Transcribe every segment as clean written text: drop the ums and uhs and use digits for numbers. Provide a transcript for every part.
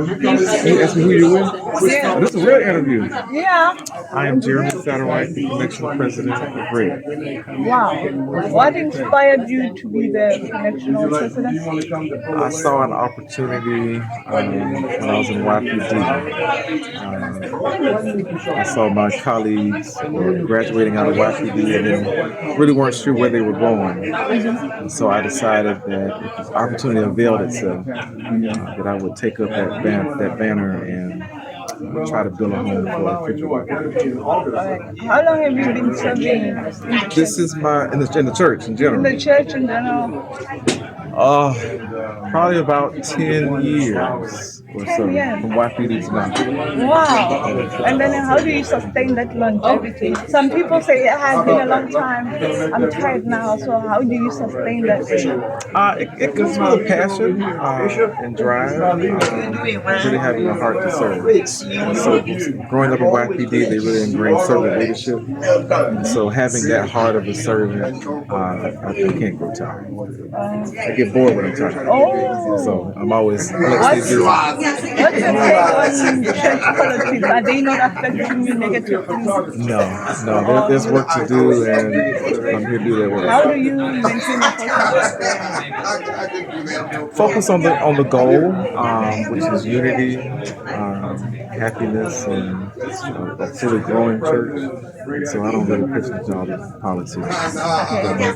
You ask me who you're with? Yeah. This is a real interview. Yeah. I am Jeremy Satterwhite, the Connectional President of Rev. Wow. What inspired you to be the Connectional President? I saw an opportunity when I was in YPD. I saw my colleagues were graduating out of YPD and then really weren't sure where they were going. And so I decided that if the opportunity availed itself, that I would take up that banner and try to build a home for a future. How long have you been serving? This is in the church in general. In the church in general? Probably about 10 years or so, 10 years. from YPD to now. Wow. And then how do you sustain that longevity? Some people say, it's been a long time, I'm tired now, so how do you sustain that? It comes with a passion and drive, really having a heart to serve. So growing up in YPD, they really ingrained servant leadership. And so having that heart of a servant, I can't grow tired. I get bored when I'm tired. So I'm always, let's do it. What's your take on church politics? Are they not affecting you negatively? No. There's work to do, and I'm here to do that work. How do you maintain the focus on the goal, which is unity, happiness, and a fully growing church. So I don't really pitch the job of politics.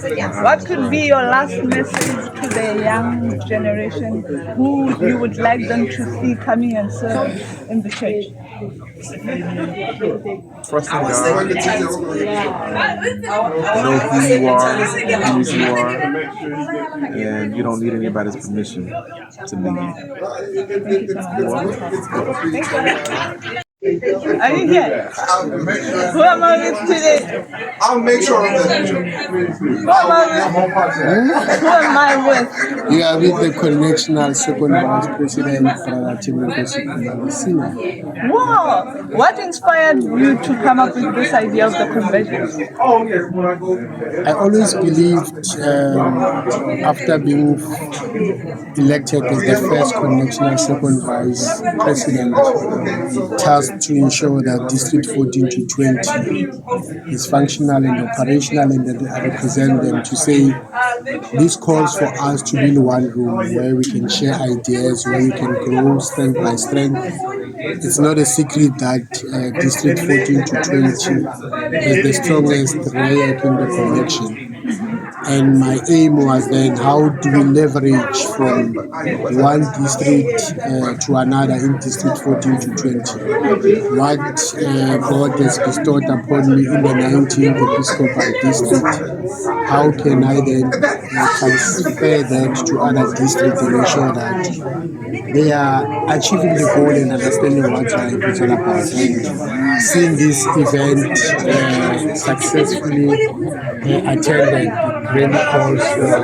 Okay. What could be your last message to the young generation who you would like them to see coming and serve in the church? Trust in God. Know who you are, whose you are, and you don't need anybody's permission to lead you. Are you here? Who am I with today? I'll make sure of that. Who am I with? You are with the Connectional Second Vice President, Wow! What inspired you to come up with this idea of the convention? I always believed, after being elected as the first Connectional Second Vice President, tasked to ensure that District 14 to 20 is functional and operational, and that I represent them to say this calls for us to be in one room where we can share ideas, where we can grow strength by strength. It's not a secret that District 14 to 20 is the strongest REAC in the connection. And my aim was then, how do we leverage from one district to another in District 14 to 20? What God has bestowed upon me in the 19th Episcopal District, how can I then transfer that to other districts and ensure that they are achieving the goal and understanding what life is all about? And seeing this event successfully attended, really calls for,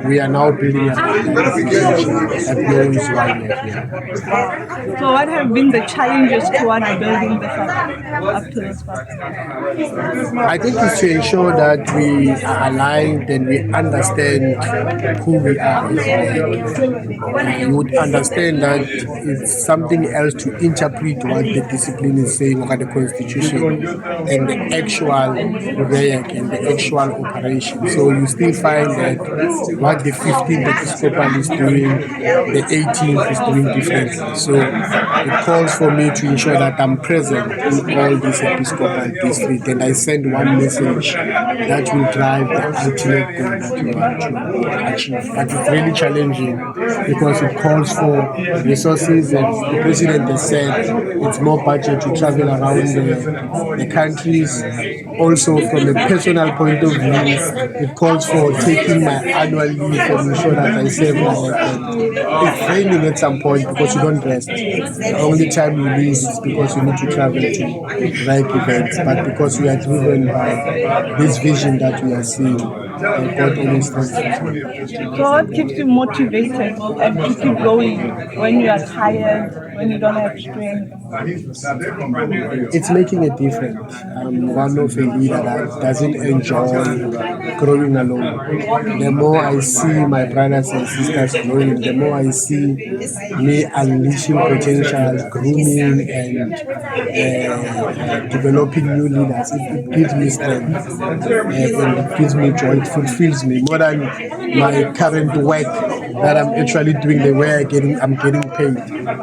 we are now building an organization that knows why we are here. So what have been the challenges towards building this up to this point? I think it's to ensure that we are aligned and we understand who we are. You would understand that it's something else to interpret what the discipline is saying about the Constitution and the actual REAC and the actual operation. So you still find that what the 15th Episcopal is doing, the 18th is doing differently. So it calls for me to ensure that I'm present in all these Episcopal districts, and I send one message that will drive the ultimate goal that we want to achieve. But it's really challenging because it calls for resources, and the President has said it's more budget to travel around the countries. Also, from a personal point of view, it calls for taking my annual leave and ensure that I save my head. It's draining at some point because you don't rest. The only time you leave is because you need to travel to right events, but because we are driven by this vision that we are seeing, God always strengthens me. So what keeps you motivated and to keep going when you are tired, when you don't have strength? It's making a difference. I'm one of a leader that doesn't enjoy growing alone. The more I see my brothers and sisters growing, the more I see me unleashing potential, grooming and developing new leaders. It gives me strength and it gives me joy. It fulfills me more than my current work that I'm actually doing, the way I'm getting paid.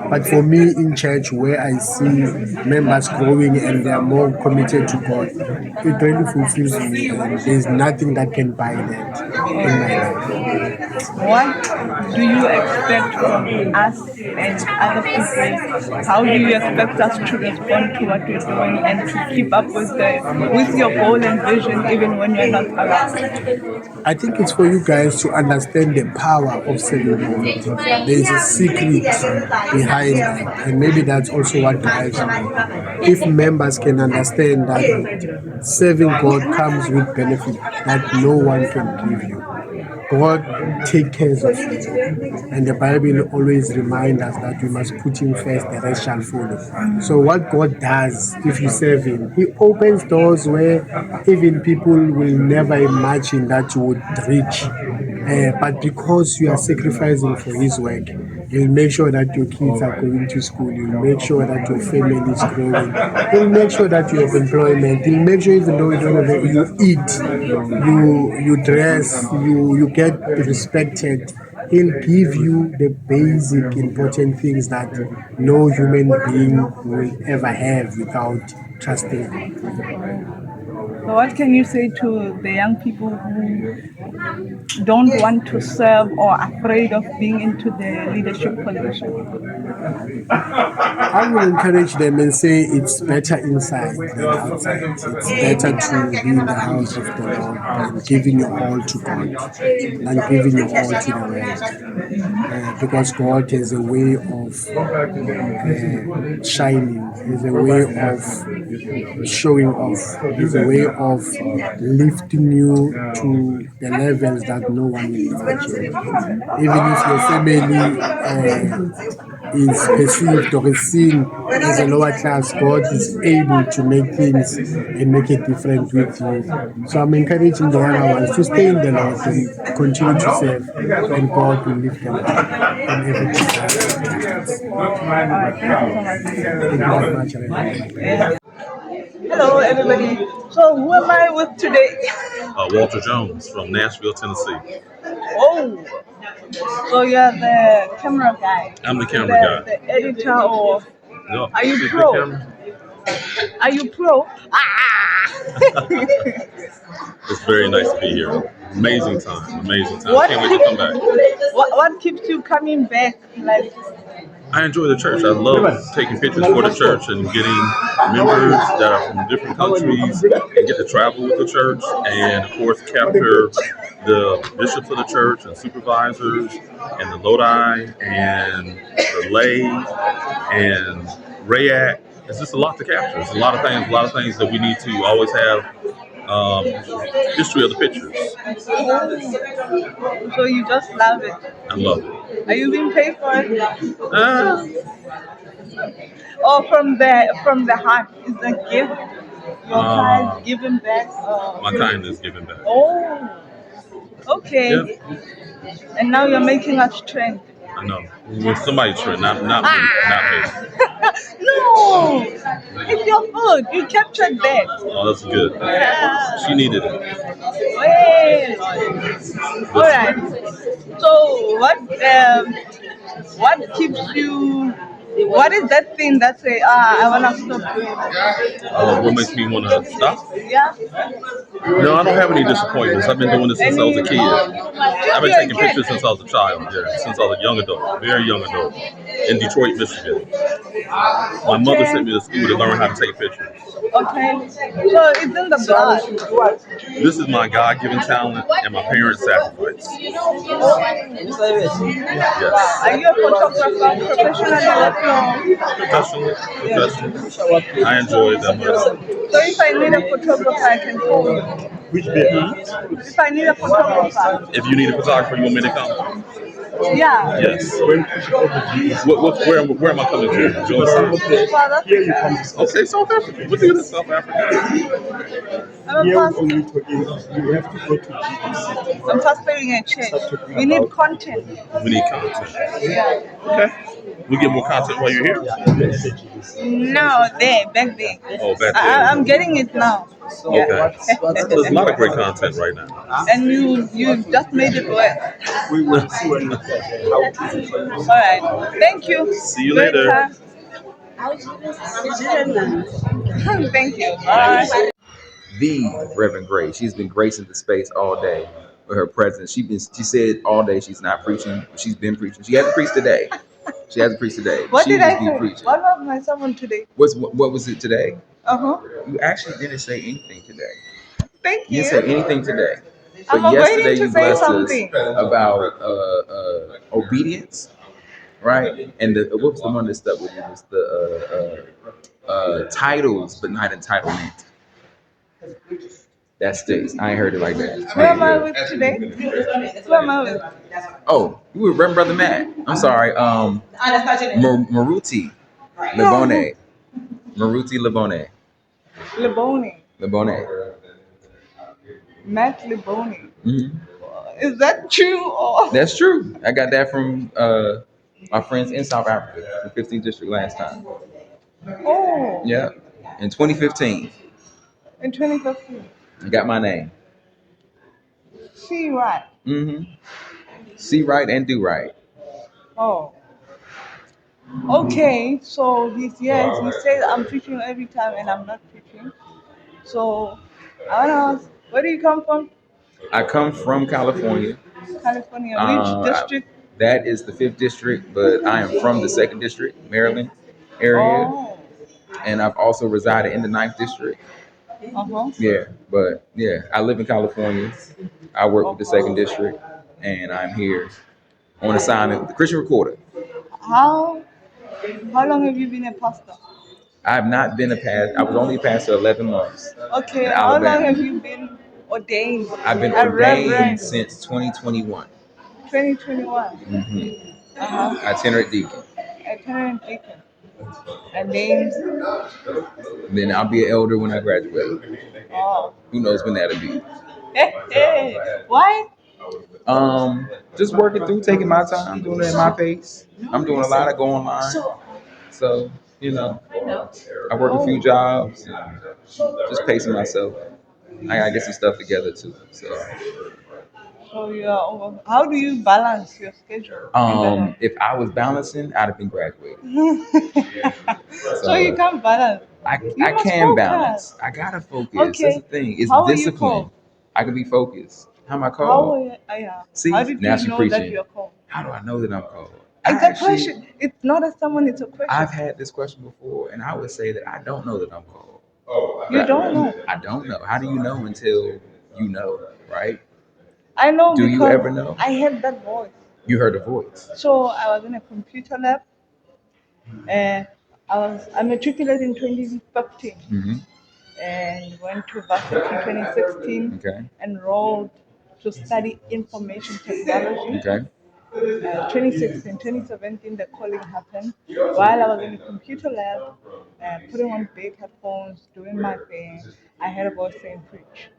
But for me in church, where I see members growing and they are more committed to God, it really fulfills me, and there's nothing that can buy that in my life. What do you expect from us and other people? How do you expect us to respond to what we're doing and to keep up with your goal and vision even when you're not around? I think it's for you guys to understand the power of serving God. There is a secret behind it, and maybe that's also what drives me. If members can understand that serving God comes with benefit that no one can give you. God take care of you. And the Bible always reminds us that we must put him first, the rest shall follow. So what God does if you serve him, he opens doors where even people will never imagine that you would reach. But because you are sacrificing for his work, you'll make sure that your kids are going to school. You'll make sure that your family is growing. You'll make sure that you have employment. You'll make sure even though you don't have, you eat, you dress, you get respected. He'll give you the basic important things that no human being will ever have without trusting him. So what can you say to the young people who don't want to serve or are afraid of being into the leadership position? I will encourage them and say it's better inside than outside. It's better to be in the house of the Lord and giving your all to God than giving your all to the world. Because God has a way of shining, has a way of showing off, has a way of lifting you to the levels that no one will imagine. Even if your family is perceived or is seen as a lower class, God is able to make things and make it different with you. So I'm encouraging the younger ones to stay in the Lord and continue to serve, and God will lift them up in everything. Thank you very much. Hello, everybody. So who am I with today? Walter Jones from Nashville, Tennessee. Oh, so you're the camera guy. I'm the camera guy. The editor, or No, are you pro? Are you pro? It's very nice to be here. Amazing time. Can't wait to come back. What keeps you coming back? Like, I enjoy the church. I love taking pictures for the church and getting members that are from different countries and get to travel with the church and, of course, capture the bishops of the church and supervisors and the Lodi and the lay and Rayak. It's just a lot to capture. It's a lot of things that we need to always have history of the pictures. So you just love it. I love it. Are you being paid for it? Or from the heart is a gift. Your kind giving back. My kindness giving back. Oh, okay. Yeah. And now you're making us trend. I know. With somebody's trend, not me. No, it's your food. You captured that. Oh, that's good. Yeah. She needed it. Well, all right. So what keeps you? What is that thing that say, I wanna stop doing it? What makes me want to stop? Yeah. No, I don't have any disappointments. I've been doing this since I was a kid. I've been taking pictures since I was a child, since I was a young adult, very young adult, in Detroit, Michigan. My mother sent me to school to learn how to take pictures. Okay, so it's in the blood. This is my God-given talent and my parents' sacrifice. Yes. Are you a photographer professionally? Professionally. I enjoy it that much. So if I need a photographer, I can call you. Which day? If I need a photographer. If you need a photographer, you want me to come? Yeah. Yes. Where am I coming to? South Africa. Okay, South Africa. What do you do in South Africa? I'm a pastor. I'm pastoring a church. We need content. We need content. Yeah. Okay. We get more content while you're here. No, back there. Oh, back I'm there. getting it now. Okay. So there's a lot of great content right now. And you just made it work. All right. Thank you. See you Great later. time. Thank you. Bye. The Reverend Grace. She's been gracing the space all day with her presence. She said all day she's not preaching. She's been preaching. She hasn't preached today. She hasn't preached today. What She did I just be say? preaching. What was my sermon today? What was it today? You actually didn't say anything today. Thank You you. didn't say anything today. I'm But yesterday waiting to you say blessed something. us about obedience, right? And what was the one that stuck with you? It was the titles, but not entitlement. That sticks. I ain't heard it like that. Who am I with today? Who am I with? Oh, you were Reverend Brother Matt. I'm sorry. Maruti Lebone. Maruti Lebone. Lebone. Matt Leboni. Mm-hmm. Is that true? Or? That's true. I got that from my friends in South Africa, from 15th District last time. Oh. Yeah, in 2015. In 2015. I got my name. See right. Mm-hmm. See right and do right. Oh. Okay, so he says I'm preaching every time and I'm not preaching. So I wanna ask, where do you come from? I come from California. California. Which district? That is the 5th district, but I am from the 2nd district, Maryland area. Oh. And I've also resided in the 9th district. Uh-huh. Yeah, but yeah, I live in California. I work with the 2nd district, and I'm here on assignment with the Christian Recorder. How long have you been a pastor? I have not been a pastor. I was only a pastor 11 months. Okay, how long have you been ordained? I've been A ordained reverend? since 2021. 2021. Mm-hmm. Uh-huh. Itinerant deacon. Itinerant deacon. And then I'll be an elder when I graduate. Oh. Who knows when that'll be? Why? Just working through, taking my time, doing it at my pace. I'm doing a lot of go online. So, I work a few jobs, just pacing myself. I gotta get some stuff together too. So how do you balance your schedule? If I was balancing, I'd have been graduated. So you can't balance. I must can focus. balance. I gotta focus. Okay. That's the thing. It's How are you discipline. called? I can be focused. How am I How called? See, how did now you she know preaching. that you're called? How do I know that I'm called? It's a question. It's not a sermon, it's a question. I've had this question before, and I would say that I don't know that I'm called. You don't know? I don't know. How do you know until you know, right? I know. Do because you ever know? I heard that voice. You heard a voice. So I was in a computer lab, and I matriculated in 2015, Mm-hmm. and went to varsity 2016. Okay. Enrolled to study information technology. Okay. 2016, 2017, the calling happened while I was in the computer lab, putting on big headphones, doing my thing. I heard a voice saying preach.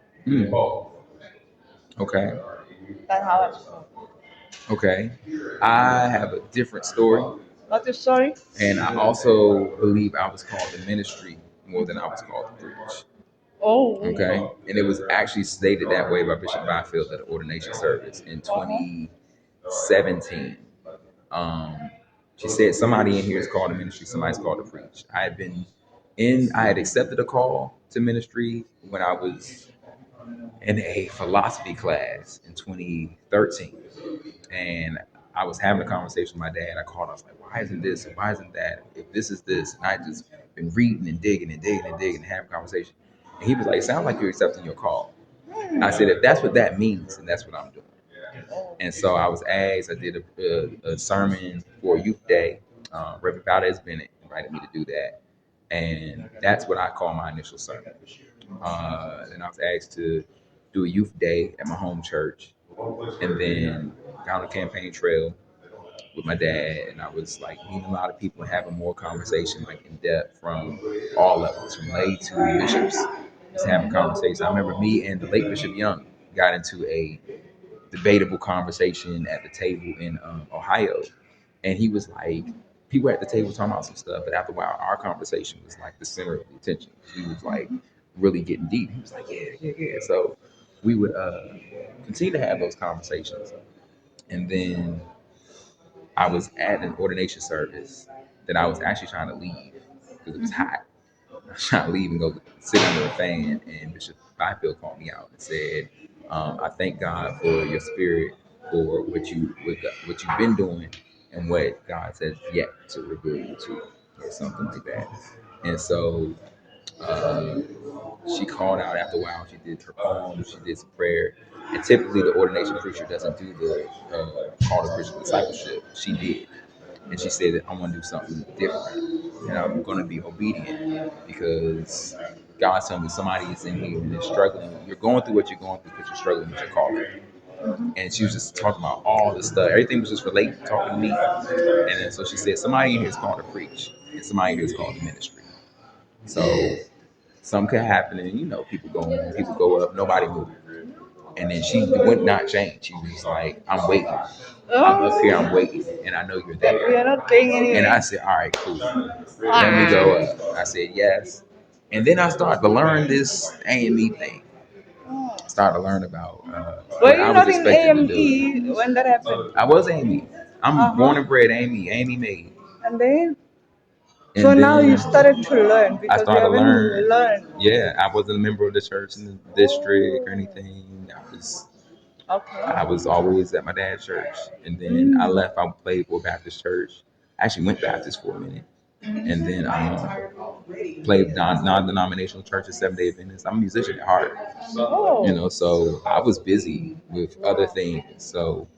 Okay. That's how I saw. Okay. I have a different story. What's your story? And I also believe I was called to ministry more than I was called to preach. Oh. Okay. And it was actually stated that way by Bishop Byfield at the ordination service in 2017. She said somebody in here is called to ministry, somebody's called to preach. I had accepted a call to ministry when I was in a philosophy class in 2013. And I was having a conversation with my dad. I called, I was like, why isn't this? And why isn't that? If this is this, and I just been reading and digging and having a conversation. And he was like, it sounds like you're accepting your call. And I said, if that's what that means, then that's what I'm doing. And so I was asked, I did a sermon for Youth Day. Rev Grace Bennett invited me to do that. And that's what I call my initial sermon. And I was asked to do a youth day at my home church, and then got on the campaign trail with my dad, and I was like meeting a lot of people and having more conversation, like in depth, from all levels, from lay to bishops, just having conversations. I remember me and the late Bishop Young got into a debatable conversation at the table in Ohio, and he was like, people at the table talking about some stuff, but after a while, our conversation was like the center of the attention. He was like really getting deep. He was like, yeah. So we would continue to have those conversations, and then I was at an ordination service that I was actually trying to leave because it was hot. I was trying to leave and go sit under a fan, and Bishop Byfield called me out and said, "I thank God for your spirit, for what you've been doing, and what God says yet to reveal you to," or something like that. And so she called out after a while. She did her poem. She did some prayer. And typically, the ordination preacher doesn't do the call to Christian discipleship. She did. And she said that I want to do something different. And I'm going to be obedient because God's telling me somebody is in here and is struggling. You're going through what you're going through because you're struggling with your calling. And she was just talking about all the stuff. Everything was just related, talking to me. And then so she said, somebody in here is called to preach, and somebody in here is called to ministry. So something could happen, and people go up, nobody moved. And then she would not change. She was like, I'm waiting. I'm up here, I'm waiting, and I know you're there. You're not going anywhere. And I said, all right, cool. Let me go up. I said, yes. And then I started to learn this AME thing. Started to learn about Were you not in AME when that happened? I was AME. I'm born and bred AME made. And then? So now you started to learn because I started you haven't learned. Yeah, I wasn't a member of the church in the district or anything. I was always at my dad's church, and then I left. I played for a Baptist church. I actually went Baptist for a minute, and then played non-denominational churches, Seventh-day Adventist. I'm a musician at heart, so I was busy with other things. So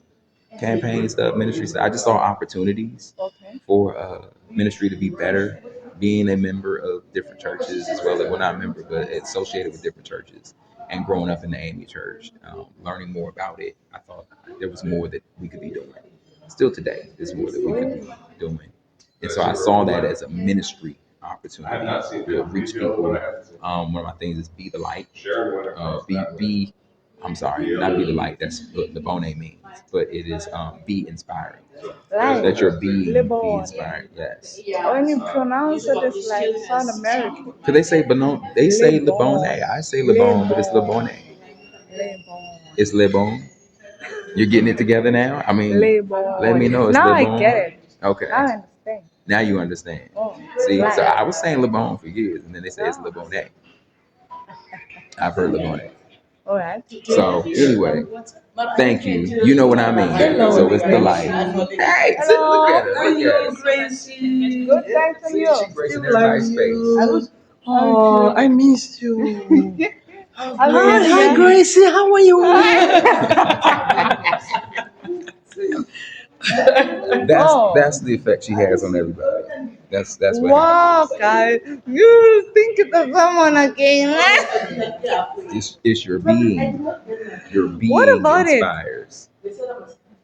campaign stuff, ministry stuff. I just saw opportunities for ministry to be better. Being a member of different churches as well, not a member, but associated with different churches, and growing up in the AME church, learning more about it, I thought there was more that we could be doing. Still today, there's more that we could be doing. And so I saw that as a ministry opportunity to reach people. One of my things is be the light. Not be the light. That's what the bone means. But it is be inspiring. That you're being be inspired. Yes. When you pronounce it, it's like sound American. Because they say they say le bone. I say le bone, but it's le bone. It's le bone. You're getting it together now? I mean, let me know. It's now le bone. I get it. Okay. Now I understand. Now you understand. See, so I was saying le bone for years, and then they say it's le bone. I've heard le bone. All right. So anyway, thank you. You know what I mean. So it's the light. Hey, look at it. Grace. Good thanks to you. Grace in everybody's face. Oh, I miss you. Hi, Gracie. How are you? That's the effect she has on everybody. That's what wow, guys. You think it's someone again. it's your being. Your being What about inspires.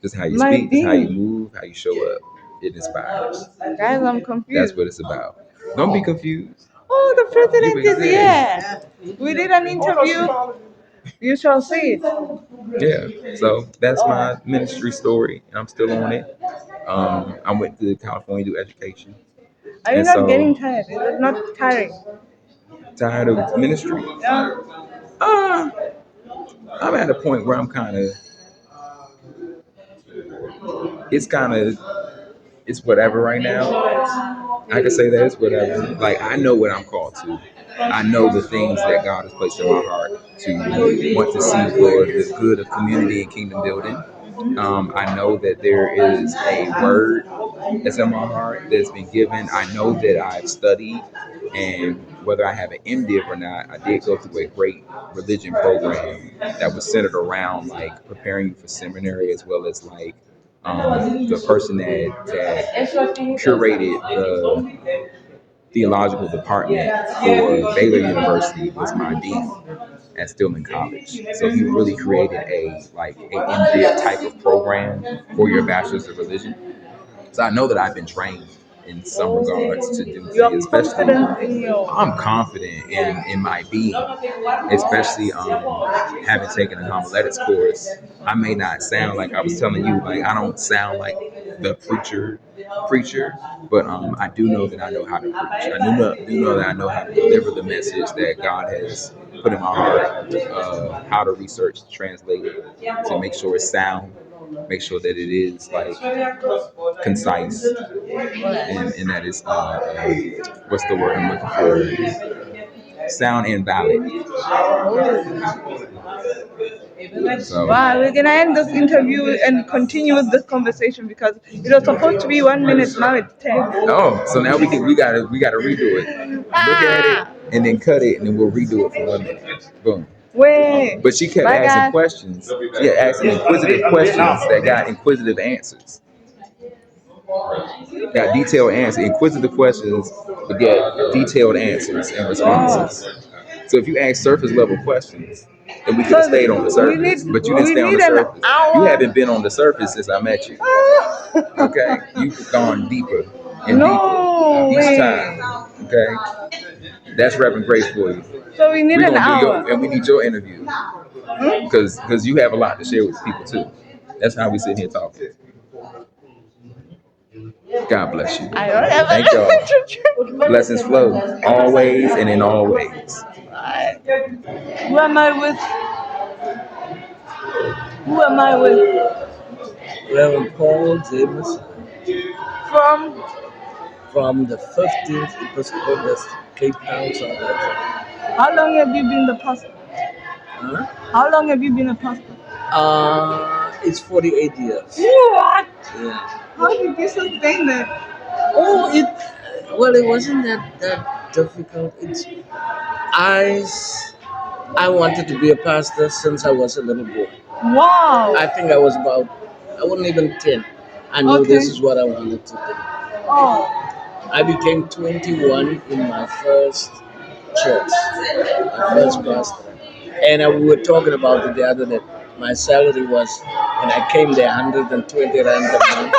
Just how you speak, just how you move, how you show up. It inspires. Guys, I'm confused. That's what it's about. Don't be confused. Oh, the president is here. We did an interview. You shall see it. Yeah, so that's my ministry story, and I'm still on it. I went to California to do education. Are you not getting tired? Is it not tiring? Tired of ministry? Yeah. I'm at a point where I'm kind of. It's whatever right now. I can say that it's whatever. Like, I know what I'm called to. I know the things that God has placed in my heart to want to see for the good of community and kingdom building. I know that there is a word that's in my heart that's been given. I know that I've studied, and whether I have an MDiv or not, I did go through a great religion program that was centered around like preparing you for seminary, as well as like the person that curated the theological department for Baylor University was my dean. at Stillman College. So he really created a MDiv type of program for your bachelor's of religion. So I know that I've been trained in some regards to do You're things, especially confident in your. I'm confident in my being, especially having taken a homiletics course. I may not sound like I was telling you, like I don't sound like the preacher, but I do know that I know how to preach. I do know that I know how to deliver the message that God has put in my heart, how to research, translate it, to make sure it's sound, make sure that it is like concise, and that it's what's the word I'm looking for? Sound and valid. So, Wow, we're gonna end this interview and continue with this conversation because it was supposed to be 1 minute. Now it's 10. oh, so now we gotta redo it. Look at it and then cut it, and then we'll redo it for 1 minute. Boom. Wait. But she kept Bye, asking guys. questions. She had asking inquisitive questions that got inquisitive answers. Got detailed answers, inquisitive questions, but get detailed answers and responses. So if you ask surface level questions, then we could have stayed on the surface. But you didn't stay on the surface. You haven't been on the surface since I met you. Okay? You've gone deeper and deeper each time. Okay? That's Reverend Grace for you. So we need We're an gonna do hour. and we need your interview. Because you have a lot to share with people too. That's how we sit here talking. God bless you. I don't have Thank y'all. Blessings flow always and in all ways. Who am I with? Who am I with? Rev Paul James From the 15th Episcopal District, Cape Town, South Africa. how long have you been the pastor? Huh? How long have you been a pastor? It's 48 years. What? Yeah. How did you sustain that? Oh, it wasn't that difficult. I wanted to be a pastor since I was a little boy. Wow. I think I wasn't even 10. I knew this is what I wanted to do. Oh. I became 21 in my first church, my first pastor. And we were talking about it the other day. My salary was, when I came there, 120 rand a month.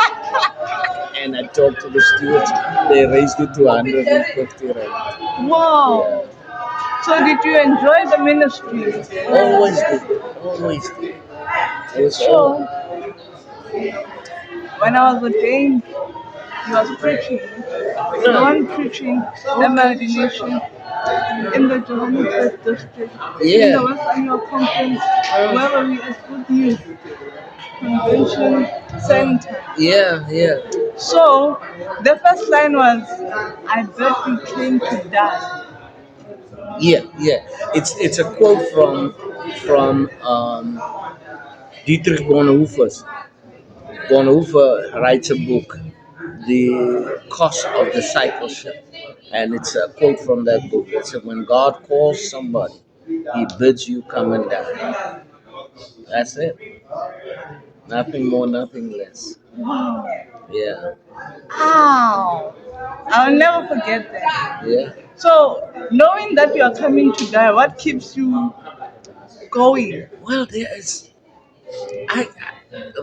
And I talked to the stewards, they raised it to 150 rand. Wow. Yeah. So did you enjoy the ministry? Always did. It was so. When I was ordained, he was preaching. The one preaching the ordination in the Johannesburg district. In the West Annual Conference, where we at Good News Convention Center. Yeah. So the first line was, I bet we came to die. Yeah. It's a quote from Dietrich Bonhoeffer. Bonhoeffer writes a book, The Cost of Discipleship. And it's a quote from that book. It said, when God calls somebody, he bids you come and die. That's it. Nothing more, nothing less. Wow. Yeah. Ow. I'll never forget that. Yeah. So, knowing that you are coming to die, what keeps you going? Well, I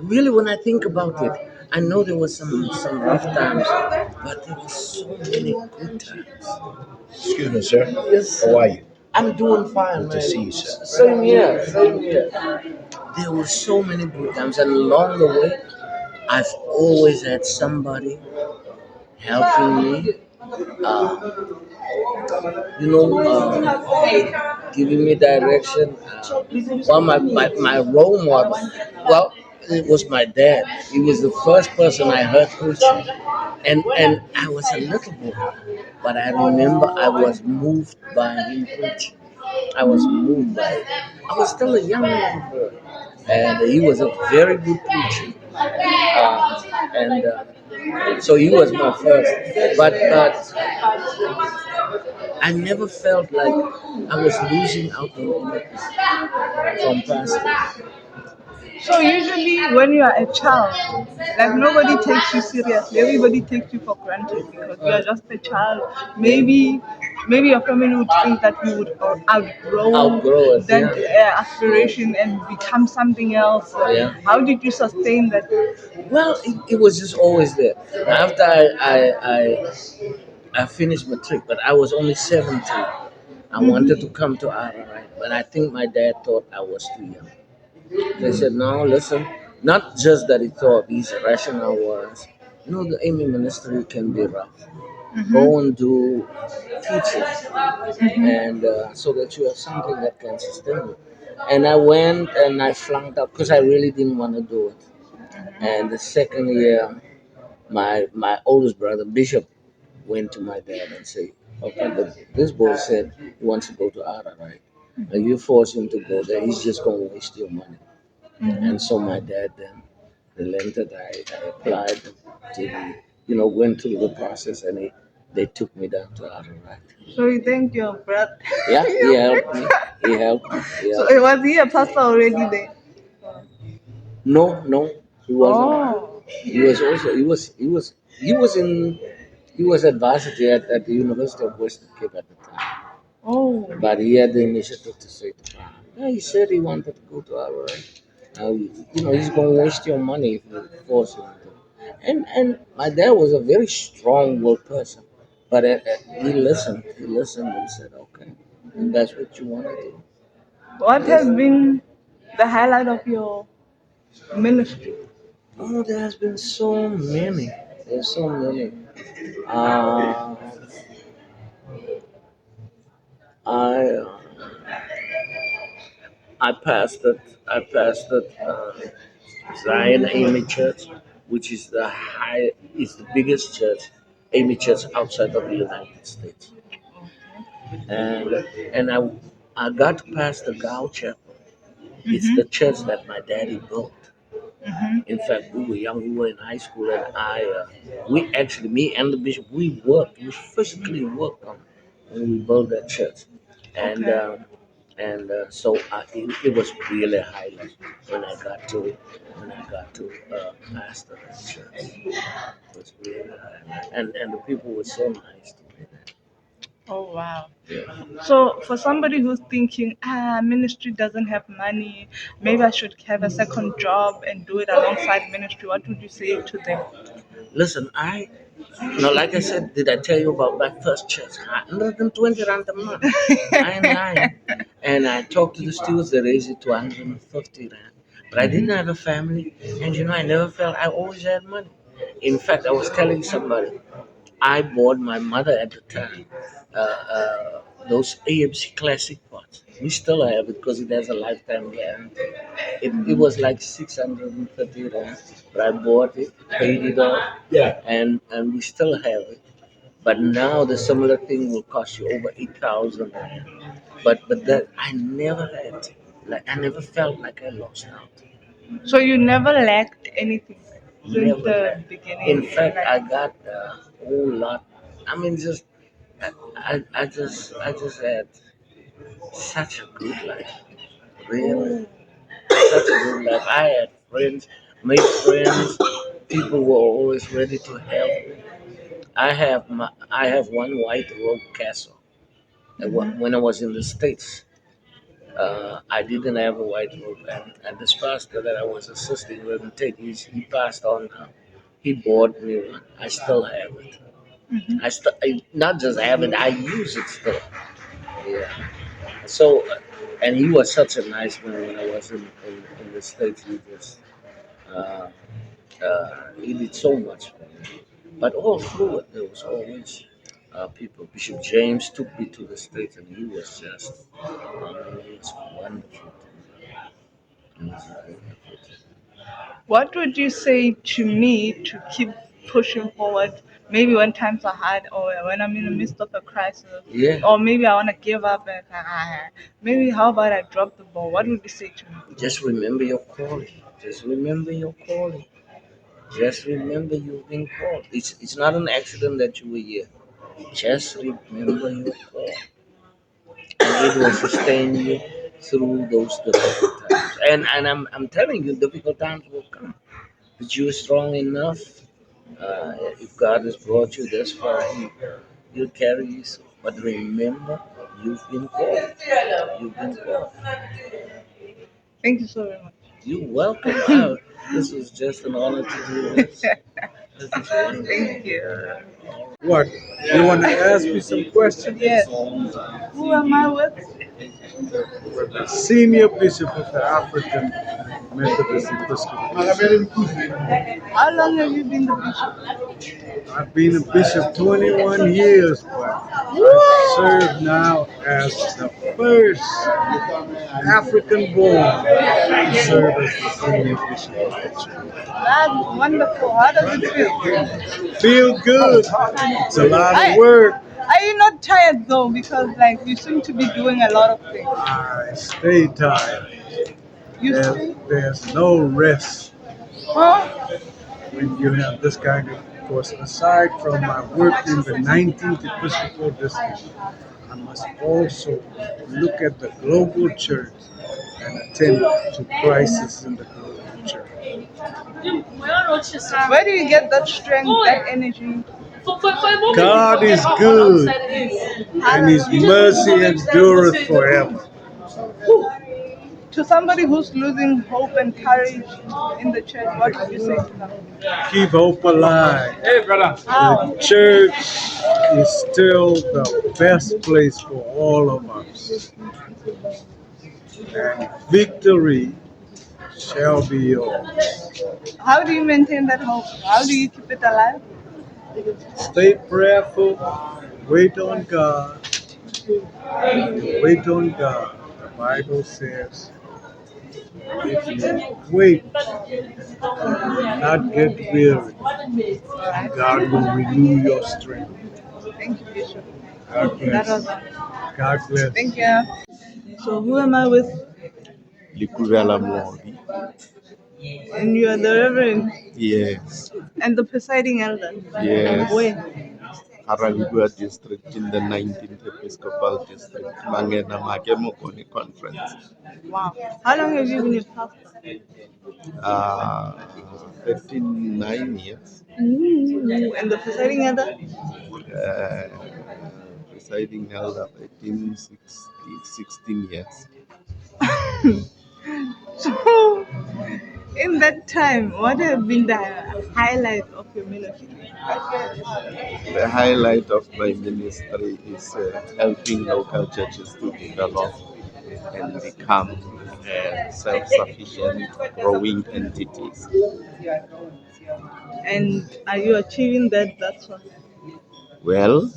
really, when I think about it, I know there was some rough times, but there were so many good times. Excuse me, sir. Yes. How are you? I'm doing fine, Good man. to see you, sir. Same here. There were so many good times, and along the way, I've always had somebody helping me, giving me direction. Well, my role model, well, it was my dad. He was the first person I heard preaching, and I was a little boy, but I remember I was moved by him preaching. I was moved by it. I was still a young little boy, and he was a very good preacher. So he was my first, but I never felt like I was losing out on anything from pastors. So usually when you are a child, like nobody takes you seriously. Everybody takes you for granted because you are just a child. Maybe your family would think that you would Outgrow outgrow it, that yeah. aspiration and become something else. Yeah. How did you sustain that? Well, it was just always there. After I finished matric, but I was only 17. I wanted to come to RRI, but I think my dad thought I was too young. They said, no, listen, not just that he thought, his rationale was, the AME ministry can be rough. Go and do teaching, and so that you have something that can sustain you. And I went and I flunked out because I really didn't want to do it. And the second year, my oldest brother, Bishop, went to my dad and said, okay, but this boy said he wants to go to ARA, right? And you force him to go there, he's just going to waste your money. And so my dad then relented. I applied to went through the process, and they took me down to ARA, right? So you thank your brother. Yeah, he helped me. He helped me. So was he a pastor already there? No, he wasn't. Oh. He was also he was at varsity at the University of Western Cape at the time. Oh. But he had the initiative to say, yeah, he said he wanted to go to our now he's going to waste your money if you force him to. And my dad was a very strong-willed person, but he listened. He listened and said, okay, if that's what you want to do. What has been the highlight of your ministry? Oh, there's been so many. There's so many. Uh, I I pastored Zion AME Church, which is the biggest church, AME Church outside of the United States, and I got to pastor Gow Chapel. It's the church that my daddy built. In fact, we were young, we were in high school, and we actually, me and the bishop, we physically worked on when we built that church, and Okay. so it was really a highlight when I got to pastor that church. It was really a highlight, and the people were so nice to me. Oh wow. Yeah. So for somebody who's thinking, ministry doesn't have money, maybe I should have a second job and do it alongside ministry, what would you say to them? Listen, like I said, did I tell you about my first church? 120 rand a month. I ain't lying. And I talked to the stewards, they raised it to 150 rand. But I didn't have a family, and I never felt I always had money. In fact, I was telling somebody, I bought my mother at the time those AMC Classic pots. We still have it because it has a lifetime guarantee. It was like 630 rand, but I bought it, paid it off, and we still have it. But now the similar thing will cost you over 8,000 rand. But that I never had, like I never felt like I lost out. So you never lacked anything since Never. the beginning. In fact, I got a whole lot. I mean, just I just had such a good life, really, such a good life. I had friends, made friends. People were always ready to help me. I have one white robe castle. When I was in the States, I didn't have a white robe, and this pastor that I was assisting with, he passed on now. He bought me one. I still have it. I not just have it, I use it still. Yeah. So, and he was such a nice man when I was in the States. Uh, he did so much for me. But all through it, there was always people. Bishop James took me to the States, and he was just wonderful. He was wonderful. What would you say to me to keep pushing forward? Maybe when times are hard, or when I'm in the midst of a crisis, Yeah. or maybe I want to give up, and maybe how about I drop the ball? What would you say to me? Just remember your calling. Just remember your calling. Just remember you've been called. It's not an accident that you were here. Just remember your call. And it will sustain you through those difficult times. and I'm telling you, difficult times will come, but you're strong enough. If God has brought you this far, He'll carry you. But remember, you've been called. You've been called. Thank you so very much. You're welcome. This was just an honor to do this. This is wonderful. Thank you. What? You want to ask me some questions? Yes. Who am I with? The senior bishop of the African Methodist Episcopal Church. How long have you been the bishop? I've been a bishop 21 years, but I serve now as the first African-born to serve as the senior bishop of the church. That's wonderful. How does it feel? Feel good. It's a lot of work. Are you not tired though? Because like you seem to be doing a lot of things. I stay tired. There's no rest when you have this kind of course. Aside from my work in the 19th Episcopal District, I must also look at the global church and attend to crisis in the global church. Where do you get that strength, that energy? God is good, and His mercy endureth forever. To somebody who's losing hope and courage in the church, what would you say to them? Keep hope alive. Hey, brother. The church is still the best place for all of us. And victory shall be yours. How do you maintain that hope? How do you keep it alive? Stay prayerful. Wait on God. Wait on God. The Bible says, if you wait, not get weary, God will renew your strength. Thank you, Bishop. God bless. That was God bless. Thank you. So who am I with? And you are the Reverend? Yes. And the presiding elder? Yes. Where? Harangua district in the 19th Episcopal District, Mangena Makemokone Conference. Wow. How long have you been a pastor? 39 years. And the presiding elder? Presiding elder, 16 years. So, in that time, what have been the highlight of your ministry? The highlight of my ministry is helping local churches to develop and become self-sufficient, growing entities. And are you achieving that? That's what. Well,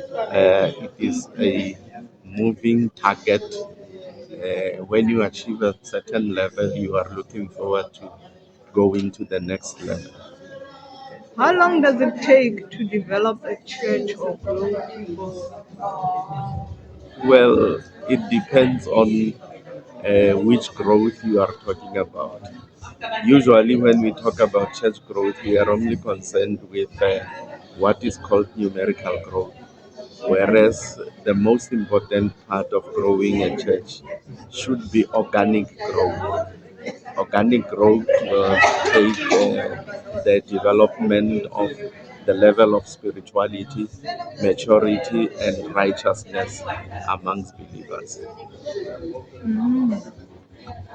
it is a moving target. When you achieve a certain level, you are looking forward to going to the next level. How long does it take to develop a church or grow people? Well, it depends on which growth you are talking about. Usually when we talk about church growth, we are only concerned with what is called numerical growth. Whereas the most important part of growing a church should be organic growth. Organic growth will take the development of the level of spirituality, maturity, and righteousness amongst believers.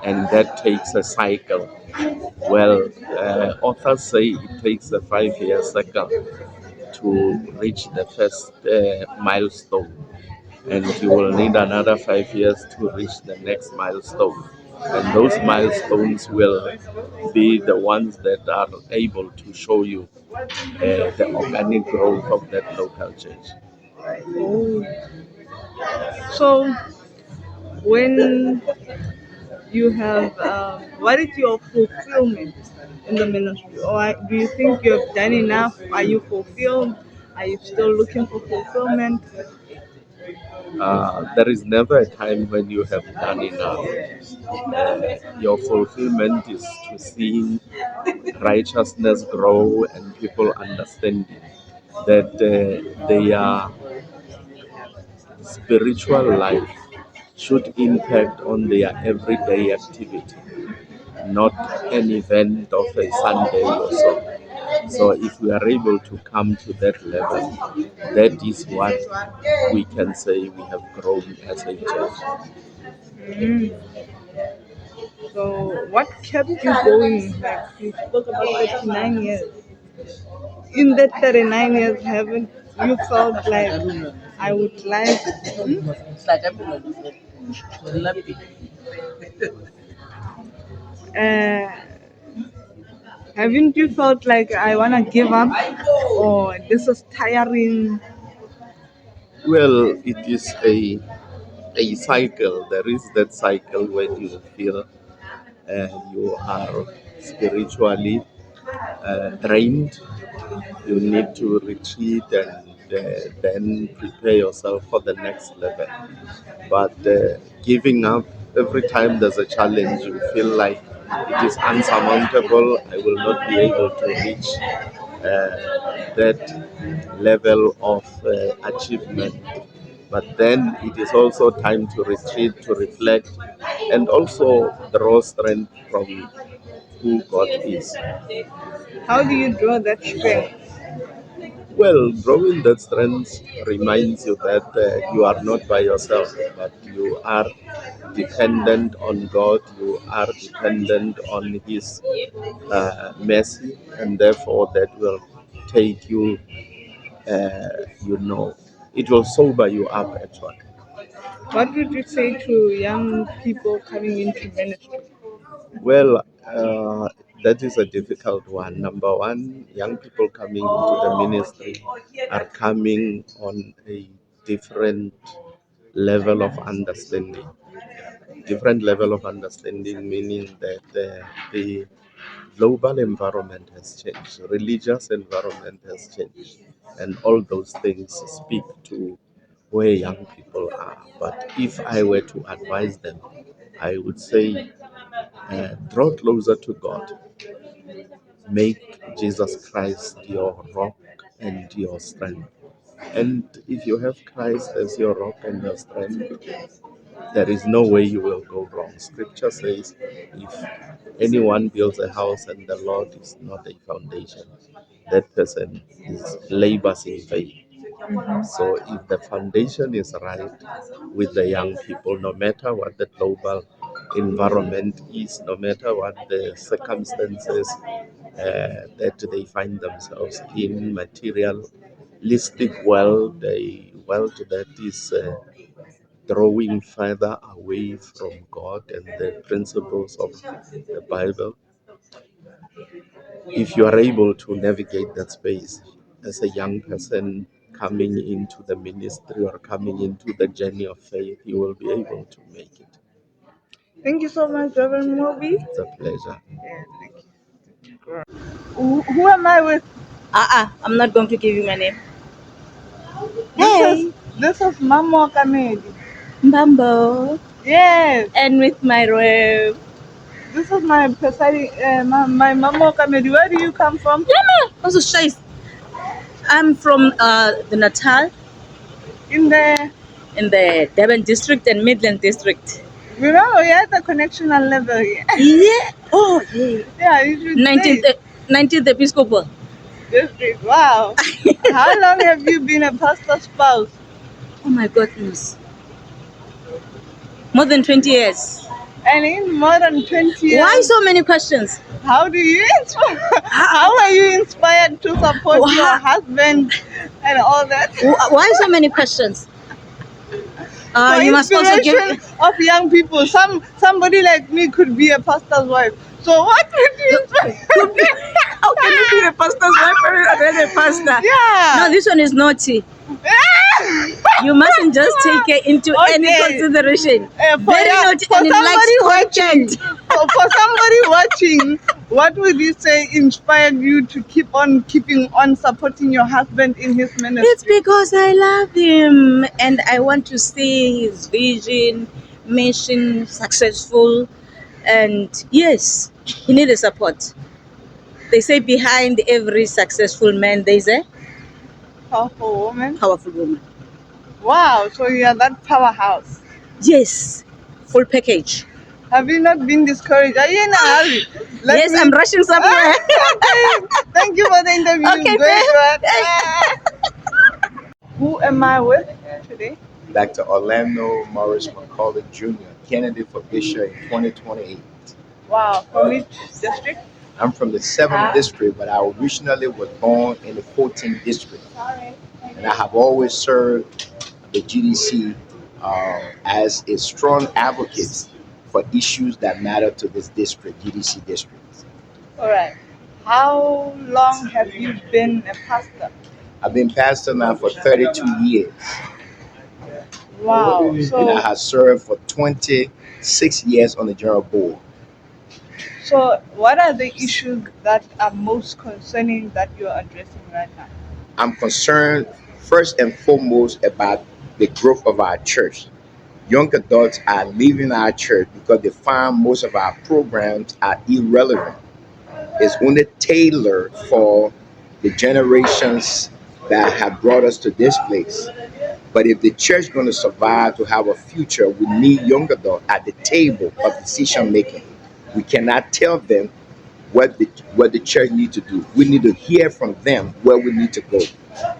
And that takes a cycle. Well, authors say it takes a 5-year cycle to reach the first milestone, and you will need another 5 years to reach the next milestone. And those milestones will be the ones that are able to show you the organic growth of that local church. So, when you have, what is your fulfillment in the ministry? Or do you think you have done enough? Are you fulfilled? Are you still looking for fulfillment? There is never a time when you have done enough. Your fulfillment is to see righteousness grow and people understanding that their spiritual life should impact on their everyday activity, not an event of a Sunday or so. So if we are able to come to that level, that is what we can say we have grown as a church. So, what kept you going? Like you spoke about 39 years. In that 39 years, haven't you felt like I would like? Uh, haven't you felt like I wanna give up, or this is tiring? Well, it is a cycle. There is that cycle when you feel you are spiritually drained. You need to retreat and then prepare yourself for the next level. But giving up every time there's a challenge, you feel like it is unsurmountable. I will not be able to reach that level of achievement. But then it is also time to retreat, to reflect, and also draw strength from who God is. How do you draw that strength? Well, drawing that strength reminds you that you are not by yourself, but you are dependent on God, you are dependent on His mercy, and therefore that will take you, it will sober you up actually. What would you say to young people coming into ministry? Well, that is a difficult one. Number one, young people coming into the ministry are coming on a different level of understanding. Different level of understanding, meaning that the global environment has changed, religious environment has changed, and all those things speak to where young people are. But if I were to advise them, I would say draw closer to God. Make Jesus Christ your rock and your strength. And if you have Christ as your rock and your strength, there is no way you will go wrong. Scripture says, if anyone builds a house and the Lord is not a foundation, that person is labors in vain. So if the foundation is right with the young people, no matter what the global environment is, no matter what the circumstances that they find themselves in, materialistic world, a world that is drawing further away from God and the principles of the Bible, if you are able to navigate that space as a young person coming into the ministry or coming into the journey of faith, you will be able to make it. Thank you so much, Reverend Moby. It's a pleasure. Yeah, thank you. Who am I with? I'm not going to give you my name. This is Mamo Kamedi. Mbambo. Yes. And with my Rev. This is my my Mamo Kamedi. Where do you come from? Also, I'm from the Natal. In the Durban district and Midland district. Remember, we are at the connectional level here. Yeah. Oh, yeah. Yeah, you should 19th Episcopal district. Wow. How long have you been a pastor's spouse? Oh my goodness. More than 20 years. And in more than 20 years. Why so many questions? How do you How are you inspired to support your husband and all that? Why so many questions? You must also give of young people. Somebody like me could be a pastor's wife. So what would you How can you be a pastor's wife and then a pastor? Yeah. No, this one is naughty. You mustn't just take it into any consideration. Very naughty and it likes for somebody watching, what would you say inspired you to keep on keeping on supporting your husband in his ministry? It's because I love him and I want to see his vision, mission successful. And yes, he needs support. They say behind every successful man there's a powerful woman. Powerful woman. Wow, so you are that powerhouse. Yes, full package. Have you not been discouraged? Are you in a hurry? Yes, I'm rushing somewhere. Okay. Thank you for the interview. Okay, Great babe. one. Who am I with today? Dr. Orlando Morris McCullough Jr., candidate for bishop in 2028. Wow. From which district? I'm from the 7th district, but I originally was born in the 14th district. And I have always served the GDC as a strong advocate for issues that matter to this district, GDC district. All right. How long have you been a pastor? I've been pastor now for 32 years. Wow. And I So, have served for 26 years on the general board. so what are the issues that are most concerning that you're addressing right now? I'm concerned first and foremost about the growth of our church. Young adults are leaving our church because they find most of our programs are irrelevant. It's only tailored for the generations that have brought us to this place. But if the church is going to survive to have a future, we need young adults at the table of decision making. We cannot tell them what the church needs to do. We need to hear from them where we need to go.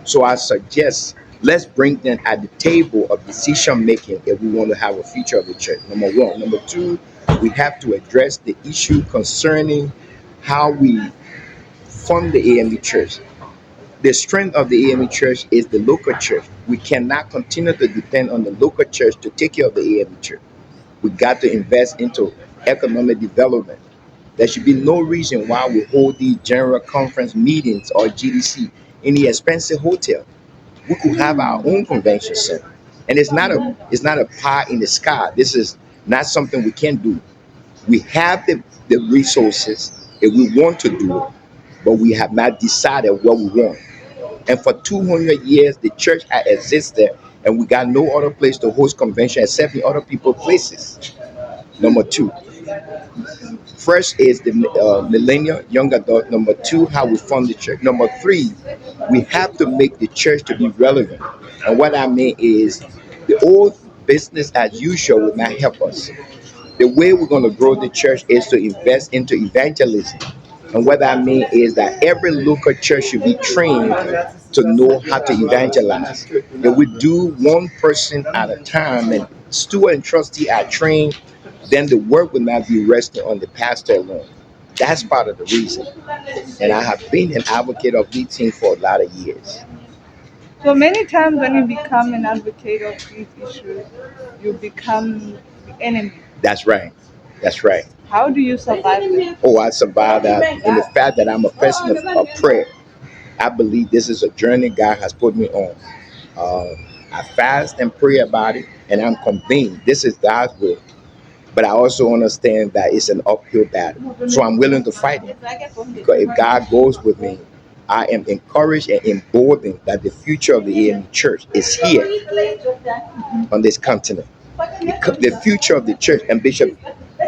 So I suggest let's bring them at the table of decision making if we want to have a future of the church. Number one. Number two, we have to address the issue concerning how we fund the AME church. The strength of the AME church is the local church. We cannot continue to depend on the local church to take care of the AME church. We got to invest into economic development. There should be no reason why we hold these general conference meetings or GDC in the expensive hotel. We could have our own convention center. And it's not a pie in the sky. This is not something we can do. We have the resources if we want to do it, but we have not decided what we want. And for 200 years, the church has existed, and we got no other place to host convention except in other people's places. Number two. First is the millennial, young adult. Number two, how we fund the church. Number three, we have to make the church to be relevant. And what I mean is the old business as usual will not help us. The way we're going to grow the church is to invest into evangelism. And what I mean is that every local church should be trained to know how to evangelize. If we do one person at a time and steward and trustee are trained, then the work will not be resting on the pastor alone. That's part of the reason. And I have been an advocate of these things for a lot of years. So many times when you become an advocate of these issues, you become the enemy. That's right. That's right. How do you survive it? Oh, I survived that in the fact that I'm a person of prayer. I believe this is a journey God has put me on. I fast and pray about it, and I'm convinced this is God's will. But I also understand that it's an uphill battle. So I'm willing to fight it. Because if God goes with me, I am encouraged and emboldened that the future of the AME church is here on this continent. The future of the church, and Bishop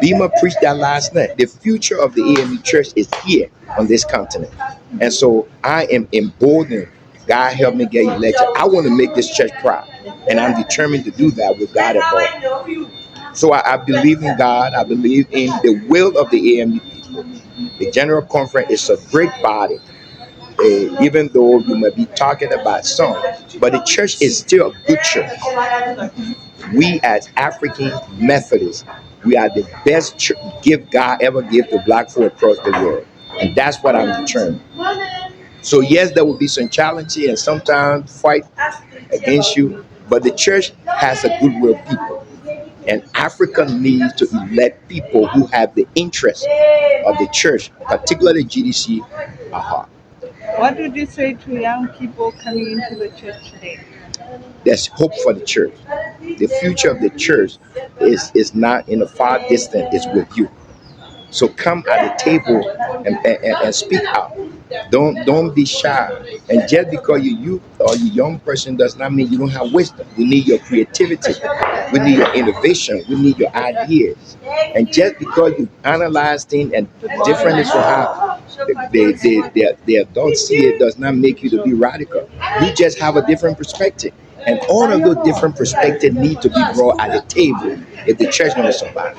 Beamer preached that last night, the future of the AME church is here on this continent. And so I am emboldened. God help me get elected. I want to make this church proud. And I'm determined to do that with God involved. So I believe in God. I believe in the will of the AME people. The General Conference is a great body, even though you may be talking about some, but the church is still a good church. We as African Methodists, we are the best gift God ever gave to black folk across the world. And that's what I'm determined. So yes, there will be some challenges and sometimes fight against you, but the church has a goodwill people. And Africa needs to elect people who have the interest of the church, particularly GDC, at heart. What would you say to young people coming into the church today? There's hope for the church. The future of the church is not in the far distance, it's with you. So come at the table and speak out. Don't be shy. And just because you're youth or you're a young person does not mean you don't have wisdom. We need your creativity. We need your innovation. We need your ideas. And just because you analyze things and differently from how the adults see it does not make you to be radical. You just have a different perspective. And all of those different perspectives need to be brought at the table if the church going to survive.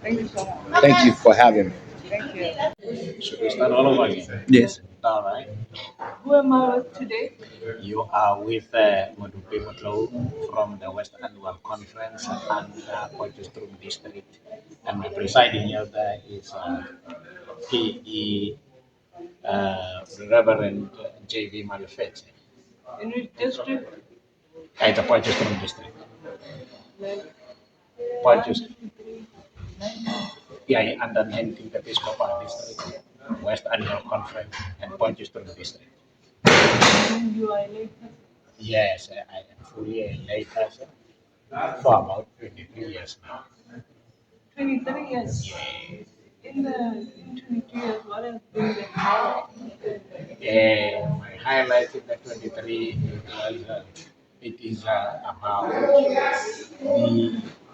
Thank you so much. Thank you for having me. Thank you. Should we start all over again? Yes. All right. Who am I with today? You are with Maputo Mozambique from the West Annual Conference and Maputo District. And my presiding elder is PE Reverend J.V. Malufete. In which district? At the Maputo District. Like, Maputo. Yeah, under 19th Episcopal District, West Annual Conference, and Maputo District. and you are late. Yes, I am fully a lay person for about 23 years now. 23 years. Yes. In 22 years, what has been the highlight? My highlight in the 23 it is about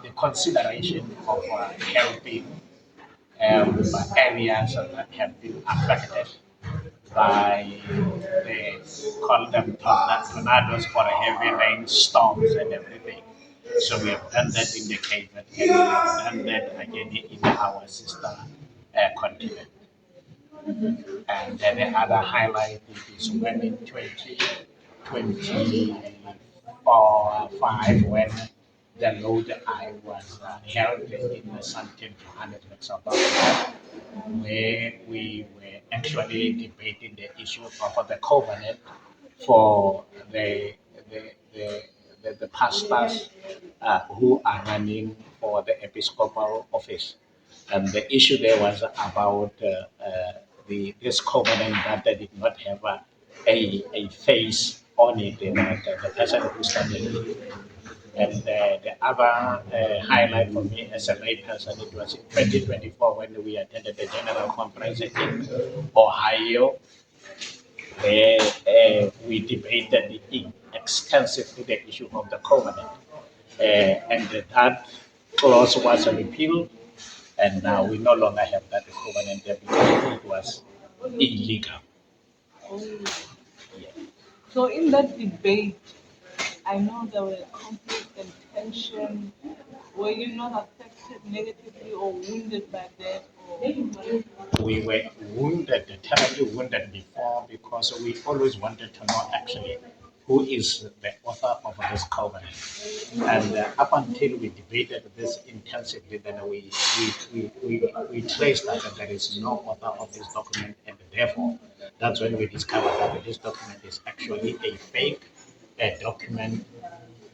the consideration of helping areas that have been affected by call them tornadoes or heavy rainstorms and everything. So we have done that in the Cape and we have done that again in our sister continent. And then the other highlight is when in 2024-5 when the Lord I was held in the St. Johannesburg, South Africa, where we were actually debating the issue of the covenant for the pastors who are running for the episcopal office. And the issue there was about this covenant that they did not have a face on it, the person who started it. And the other highlight for me as a lay person, it was in 2024 when we attended the General Conference in Ohio, where we debated extensively the issue of the covenant. And that clause was repealed, and now we no longer have that covenant there because it was illegal. Yeah. So in that debate, I know there were conflict and tension. Were you not affected negatively or wounded by that? We were wounded, terribly wounded before because we always wanted to know actually who is the author of this covenant. And up until we debated this intensively, then we traced that there is no author of this document, and therefore that's when we discovered that this document is actually a fake document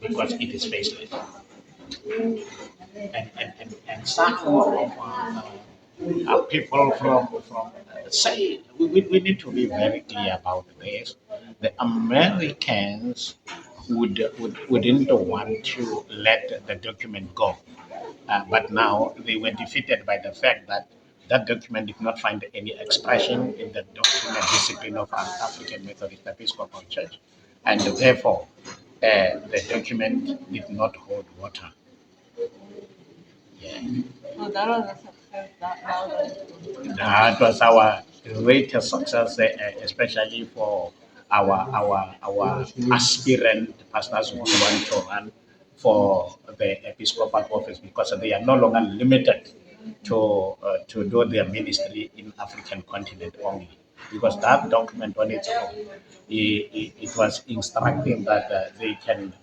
because it is faceless. And some of people from say we need to be very clear about this. The Americans wouldn't want to let the document go, but now they were defeated by the fact that that document did not find any expression in the document discipline of our African Methodist Episcopal Church, and therefore the document did not hold water. Yeah. So that was a success. That was our greatest success, especially for our aspirant pastors who want to run for the episcopal office because they are no longer limited to do their ministry in African continent only. Because that document on its own, it was instructing that they can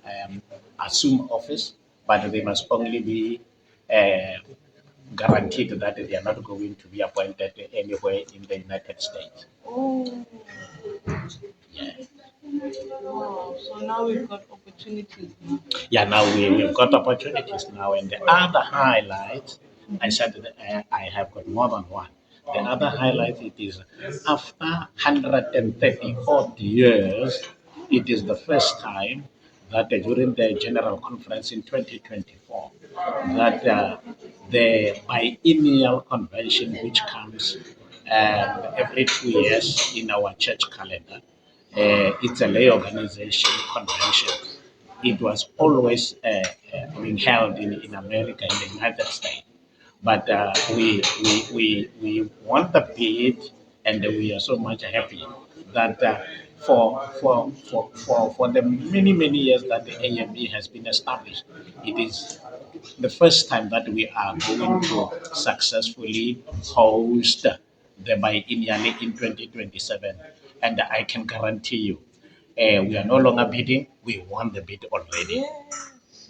assume office, but they must only be guaranteed that they are not going to be appointed anywhere in the United States. Oh. Yeah. Wow. So now we've got opportunities now. Yeah, now we've got opportunities now. And the other highlight, I said that I have got more than one. The other highlight it is after 130 odd years, it is the first time that during the General Conference in 2024, that the biennial convention, which comes every 2 years in our church calendar, it's a lay organization convention. It was always being held in America, in the United States. But we won the bid, and we are so much happy that for the many years that the AME has been established. It is the first time that we are going to successfully host the biennial in 2027. And I can guarantee you, we are no longer bidding, we won the bid already.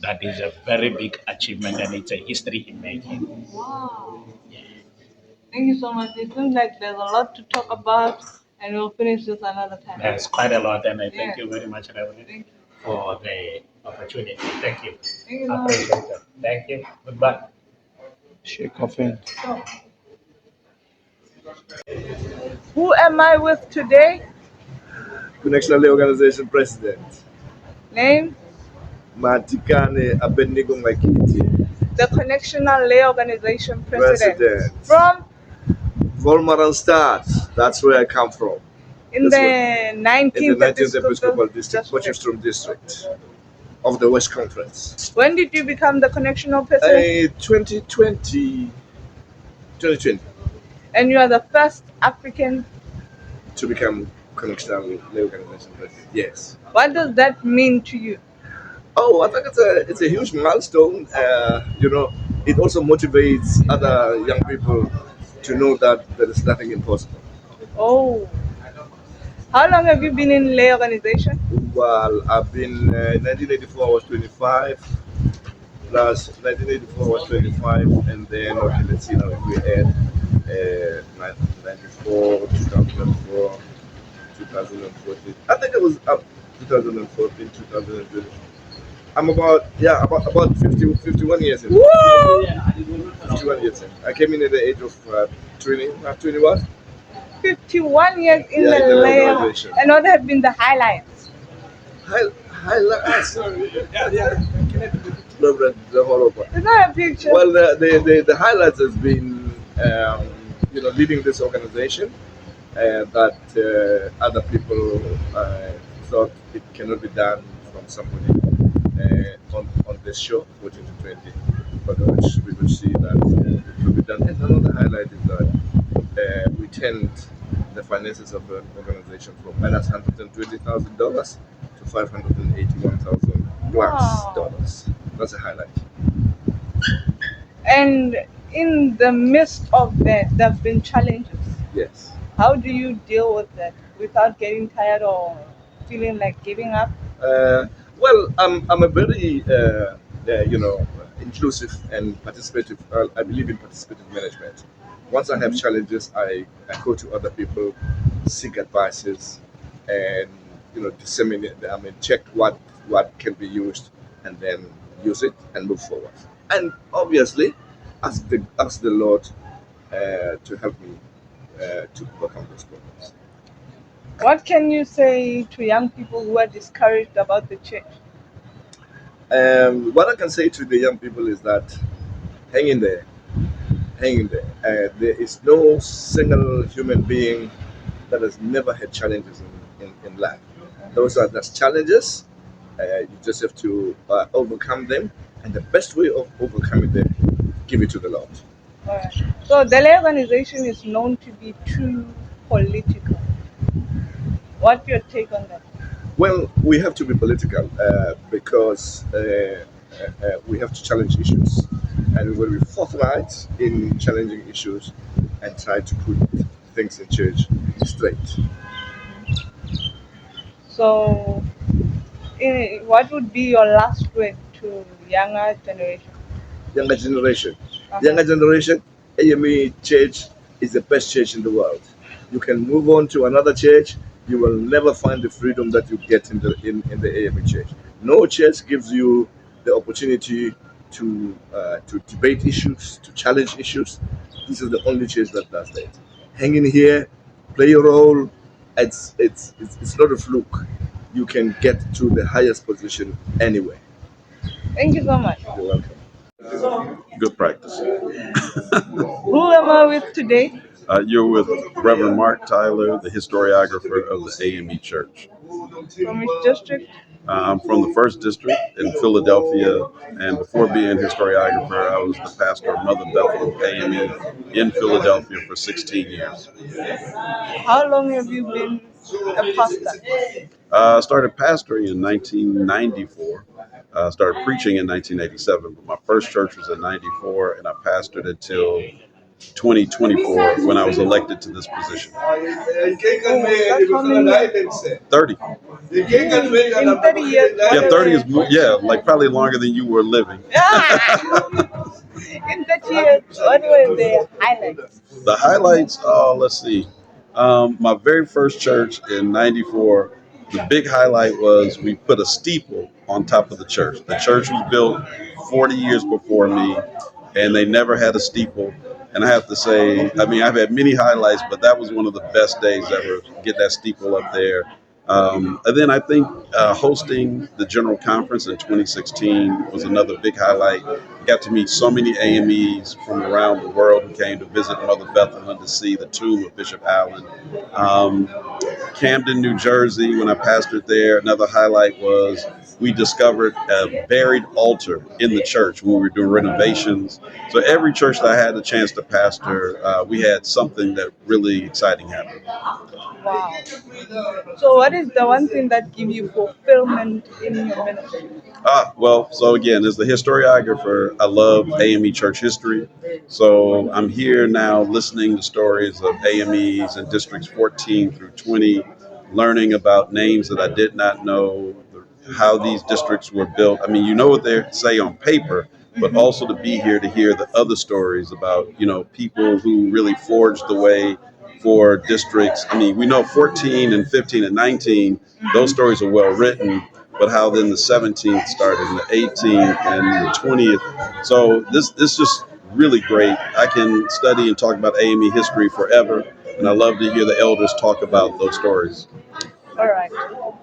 That is a very big achievement and it's a history in making. Wow. Thank you so much. It seems like there's a lot to talk about, and we'll finish this another time. There's quite a lot, and I thank Yeah. you very much, Reverend, Thank you. for the opportunity. Thank you. Thank you so much. Appreciate it. Thank you. Goodbye. Shake off in. So, who am I with today? Connectional Organization President. Name? Matikane Abednego Makiti. The Connectional Lay Organization President. President. From? Volmaran Start. That's where I come from. In That's the 19th Episcopal District, Potchefstroom District of the West Conference. When did you become the Connectional President? 2020. And you are the first African to become Connectional Lay Organization President. Yes. What does that mean to you? Oh, I think it's a huge milestone. It also motivates other young people to know that there is nothing impossible. Oh. How long have you been in lay organization? Well, I've been, 1984 I was 25, plus 1984 I was 25, and then, okay, let's see now if we add 94, 2004, 2014. I think it was up 2014, 2020. I'm about 51 years in. Woo! 51 years in. I came in at the age of 21. 51 years in the lay organization. And what have been the highlights? Highlights. It's not a picture. Well, the highlights has been leading this organization that other people thought it cannot be done from somebody on this show, 14 to 20, but we will see that it will be done. And another highlight is that we turned the finances of the organization from minus $120,000 to $581,000 dollars. That's a highlight. And in the midst of that, there have been challenges. Yes. How do you deal with that without getting tired or feeling like giving up? Well, I'm a very inclusive and participative. I believe in participative management. Once I have challenges, I go to other people, seek advices, and disseminate. Check what can be used, and then use it and move forward. And obviously, ask the Lord to help me to overcome those problems. What can you say to young people who are discouraged about the church? What I can say to the young people is that hang in there. There is no single human being that has never had challenges in life. Those are just challenges. You just have to overcome them. And the best way of overcoming them, give it to the Lord. Alright. So the lay organization is known to be too political. What's your take on that? Well, we have to be political because we have to challenge issues. And we will be forthright in challenging issues and try to put things in church straight. So, what would be your last word to younger generation? Younger generation, AME Church is the best church in the world. You can move on to another church. You will never find the freedom that you get in the AME Church. No church gives you the opportunity to debate issues, to challenge issues. This is the only church that does that. Hang in here, play your role. It's not a fluke. You can get to the highest position anyway. Thank you so much. You're welcome. Good practice. Who am I with today? You're with Reverend Mark Tyler, the historiographer of the AME Church. From which district? I'm from the 1st District in Philadelphia, and before being historiographer, I was the pastor of Mother Bethel AME in Philadelphia for 16 years. How long have you been a pastor? I started pastoring in 1994. Started preaching in 1987, but my first church was in 94, and I pastored until 2024 when I was elected to this position. That's how many years? 30. In 30 years? Yeah, 30 is more, yeah, like probably longer than you were living. In 30 years, what were the highlights? The highlights, let's see. My very first church in 94, the big highlight was we put a steeple on top of the church. The church was built 40 years before me, and they never had a steeple. And I have to say, I mean, I've had many highlights, but that was one of the best days ever, get that steeple up there. And then I think hosting the General Conference in 2016 was another big highlight. Got to meet so many AMEs from around the world who came to visit Mother Bethlehem to see the tomb of Bishop Allen. Camden, New Jersey, when I pastored there, another highlight was we discovered a buried altar in the church when we were doing renovations. So every church that I had the chance to pastor, we had something that really exciting happen. Wow. So what is the one thing that gives you fulfillment in your ministry? Well, so again, as the historiographer, I love AME church history. So I'm here now listening to stories of AMEs in districts 14 through 20, learning about names that I did not know, how these districts were built. I mean, you know what they say on paper, but also to be here to hear the other stories about, you know, people who really forged the way for districts. I mean, we know 14 and 15 and 19, those stories are well written, but how then the 17th started and the 18th and the 20th. So this is just really great. I can study and talk about AME history forever, and I love to hear the elders talk about those stories. All right.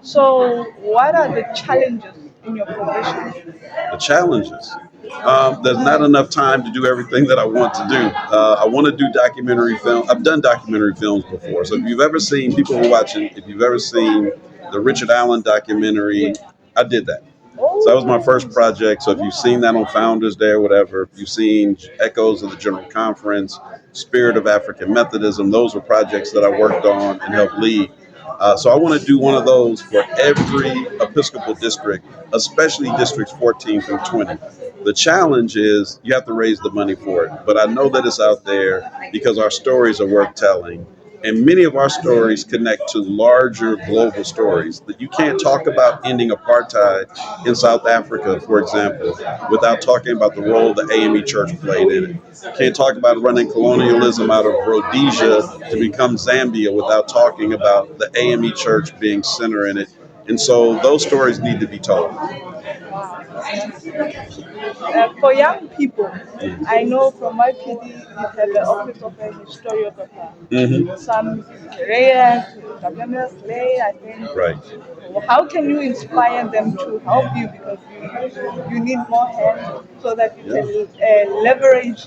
So what are the challenges in your profession? The challenges. There's not enough time to do everything that I want to do. I want to do documentary film. I've done documentary films before. So if you've ever seen, people who are watching, if you've ever seen the Richard Allen documentary, I did that. So that was my first project. So if you've seen that on Founders Day or whatever, if you've seen Echoes of the General Conference, Spirit of African Methodism, those were projects that I worked on and helped lead. So I want to do one of those for every Episcopal district, especially districts 14 through 20. The challenge is you have to raise the money for it, but I know that it's out there because our stories are worth telling. And many of our stories connect to larger global stories. That you can't talk about ending apartheid in South Africa, for example, without talking about the role the AME Church played in it. You can't talk about running colonialism out of Rhodesia to become Zambia without talking about the AME Church being center in it. And so those stories need to be told. For young people, I know from my PD, we have the office of a historiographer. Mm-hmm. Some Reyes, WMS Lay, I think. Right. How can you inspire them to help you? Because you need more hands so that you can leverage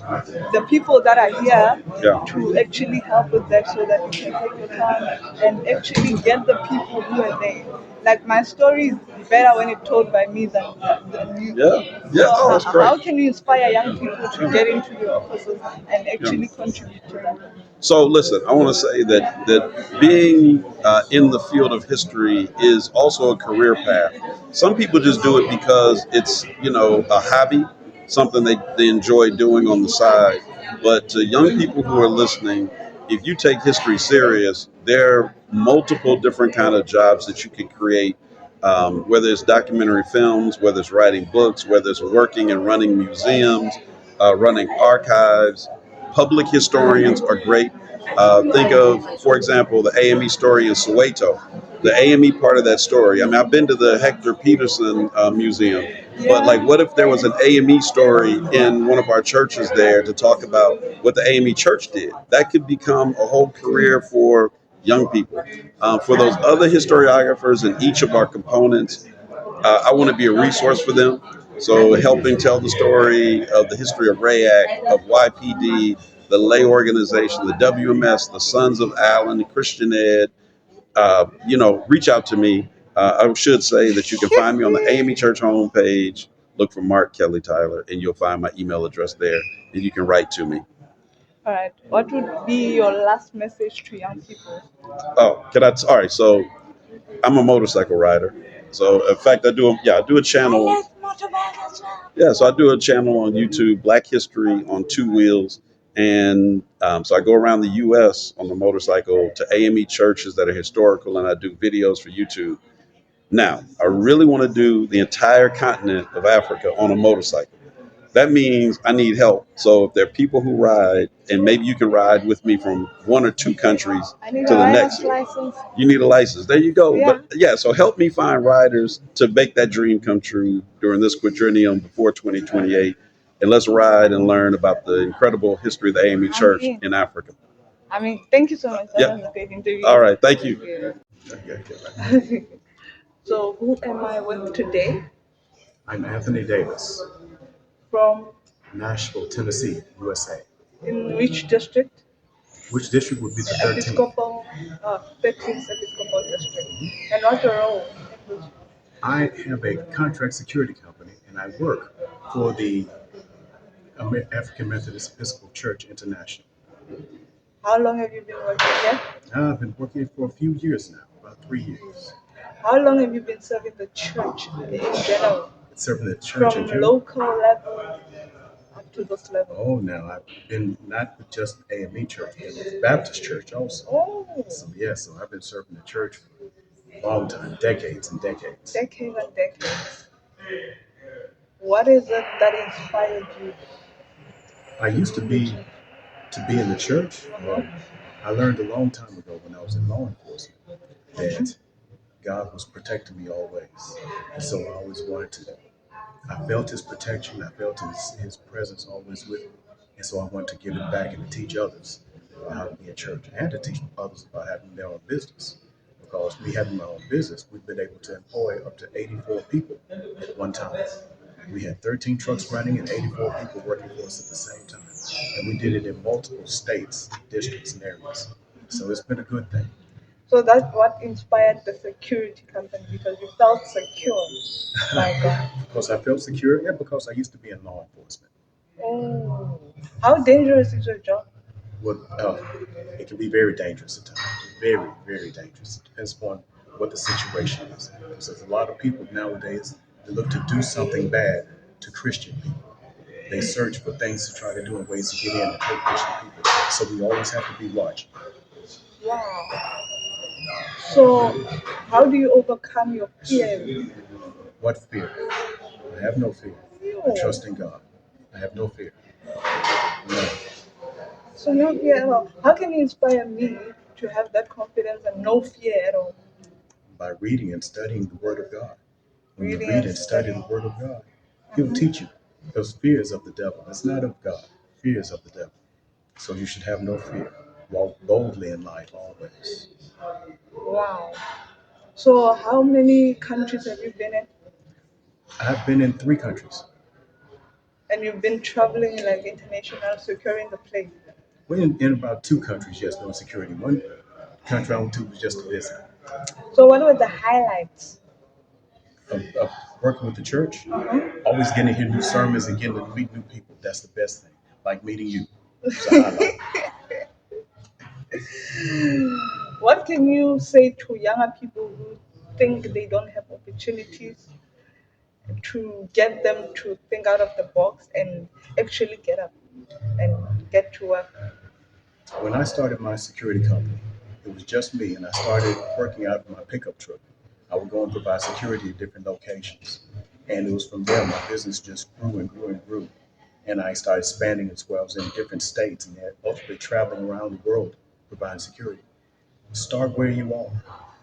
the people that are here to actually help with that so that you can take your time and actually get the people who are there. Like my story is better when it's told by me than you. So how can you inspire young people to get into your offices and actually contribute to that? So listen, I want to say that being in the field of history is also a career path. Some people just do it because it's, you know, a hobby, something they enjoy doing on the side. But to young people who are listening, if you take history serious, there are multiple different kind of jobs that you can create, whether it's documentary films, whether it's writing books, whether it's working and running museums, running archives. Public historians are great. Think of, for example, the AME story in Soweto. The AME part of that story. I mean, I've been to the Hector Peterson Museum, but like, what if there was an AME story in one of our churches there to talk about what the AME church did? That could become a whole career for young people. For those other historiographers in each of our components, I want to be a resource for them. So helping tell the story of the history of RAAC, of YPD, the lay organization, the WMS, the Sons of Allen, Christian Ed, reach out to me. I should say that you can find me on the AME Church homepage. Look for Mark Kelly Tyler, and you'll find my email address there, and you can write to me. All right. What would be your last message to young people? Oh, all right. So I'm a motorcycle rider. So in fact, I do a channel. Yeah, so I do a channel on YouTube, Black History on Two Wheels, and so I go around the U.S. on the motorcycle to AME churches that are historical, and I do videos for YouTube. Now, I really want to do the entire continent of Africa on a motorcycle. That means I need help. So if there are people who ride, and maybe you can ride with me from one or two countries I need to a the rider's next. license. You need a license. There you go. Yeah. But yeah, so help me find riders to make that dream come true during this quadrennium before 2028. And let's ride and learn about the incredible history of the AME Church in. in Africa. I mean, thank you so much. That Yep. was a great interview. All right. Thank you. Yeah. So, who am I with today? I'm Anthony Davis, From Nashville, Tennessee, USA. in which district? Which district would be the 13th? Episcopal, 13th Episcopal District. And what's your role? I have a contract security company, and I work for the African Methodist Episcopal Church International. How long have you been working here? I've been working here for a few years now, about 3 years. How long have you been serving the church in general? Serving the church From in general? local level up to this level? Oh, now I've been not with just AME Church, but with Baptist Church also. Oh. So I've been serving the church for a long time, decades and decades. Decades and decades. What is it that inspired you? I used to be in the church. I learned a long time ago when I was in law enforcement that God was protecting me always. And so I always wanted to. I felt his protection. I felt his presence always with me. And so I wanted to give it back and to teach others how to be in church and to teach others about having their own business. Because me having my own business, we've been able to employ up to 84 people at one time. We had 13 trucks running and 84 people working for us at the same time. And we did it in multiple states, districts, and areas. So it's been a good thing. So that's what inspired the security company, because you felt secure by God. Because I felt secure, and because I used to be in law enforcement. Oh, how dangerous is your job? Well, it can be very dangerous at times. Very, very dangerous. It depends upon what the situation is. Because there's a lot of people nowadays that look to do something bad to Christian people. They search for things to try to do and ways to get in and hurt Christian people. So we always have to be watching. Wow. So, how do you overcome your fear? What fear? I have no fear. I trust in God. I have no fear. No. So no fear at all. How can you inspire me to have that confidence and no fear at all? By reading and studying the Word of God. When you Reading read and and study the Word of God, He'll teach you. Because fear is of the devil. It's not of God. Fear is of the devil. So you should have no fear. Walk boldly in life always. Wow. So how many countries have you been in? I've been in 3 countries. And you've been traveling like international, securing the place? We're in about 2 countries, yes, doing security. One country I went to was just to visit. So what were the highlights? Of working with the church, always getting to hear new sermons and getting to meet new people. That's the best thing. Like meeting you. It's a highlight. What can you say to younger people who think they don't have opportunities to get them to think out of the box and actually get up and get to work? When I started my security company, it was just me, and I started working out of my pickup truck. I would go and provide security at different locations. And it was from there my business just grew and grew and grew. And I started expanding as well. I was in different states and ultimately traveling around the world providing security. Start where you are,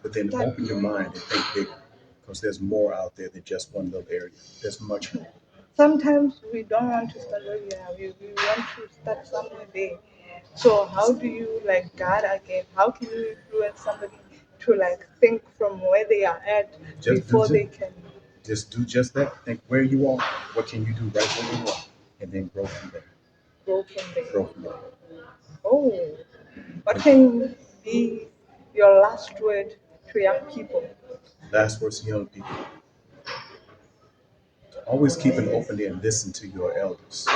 but then open your mind and think bigger. Because there's more out there than just one little area. There's much more. Sometimes we don't want to start where we are. We want to start somewhere there. So how do you guard again? How can you influence somebody to think from where they are at before they can? Just do just that. Think where you are. What can you do right where you are? And then grow from there. Grow from there. Grow from there. Oh, what can be your last word to young people? Last words to young people. Always keep an open ear and listen to your elders.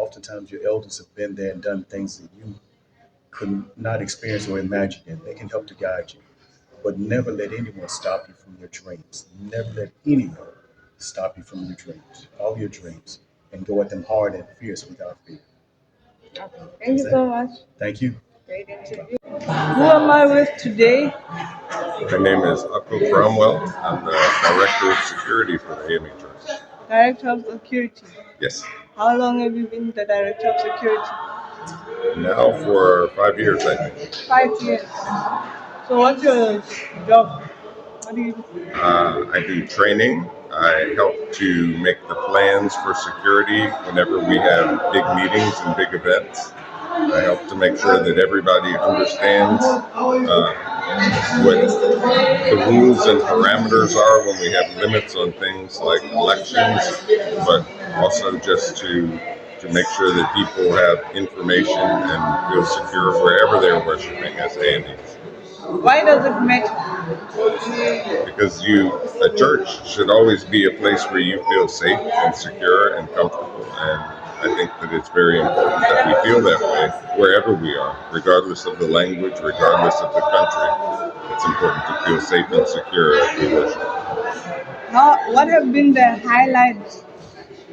oftentimes your elders have been there and done things that you could not experience or imagine, and they can help to guide you. But never let anyone stop you from your dreams. Never let anyone stop you from your dreams, all your dreams, and go at them hard and fierce without fear. Thank you so much. Thank you. Great interview. Who am I with today? My name is Akko Cromwell. I'm the Director of Security for the AME Church. Director of Security. Yes. How long have you been the Director of Security? Now for 5 years, I think. 5 years. So what's your job? What do you do? I do training. I help to make the plans for security whenever we have big meetings and big events. I help to make sure that everybody understands what the rules and parameters are when we have limits on things like elections, but also just to make sure that people have information and feel secure wherever they're worshiping as AMEs. Why does it matter? Because a church should always be a place where you feel safe and secure and comfortable. And I think that it's very important that we feel that way wherever we are, regardless of the language, regardless of the country. It's important to feel safe and secure as we worship. What have been the highlights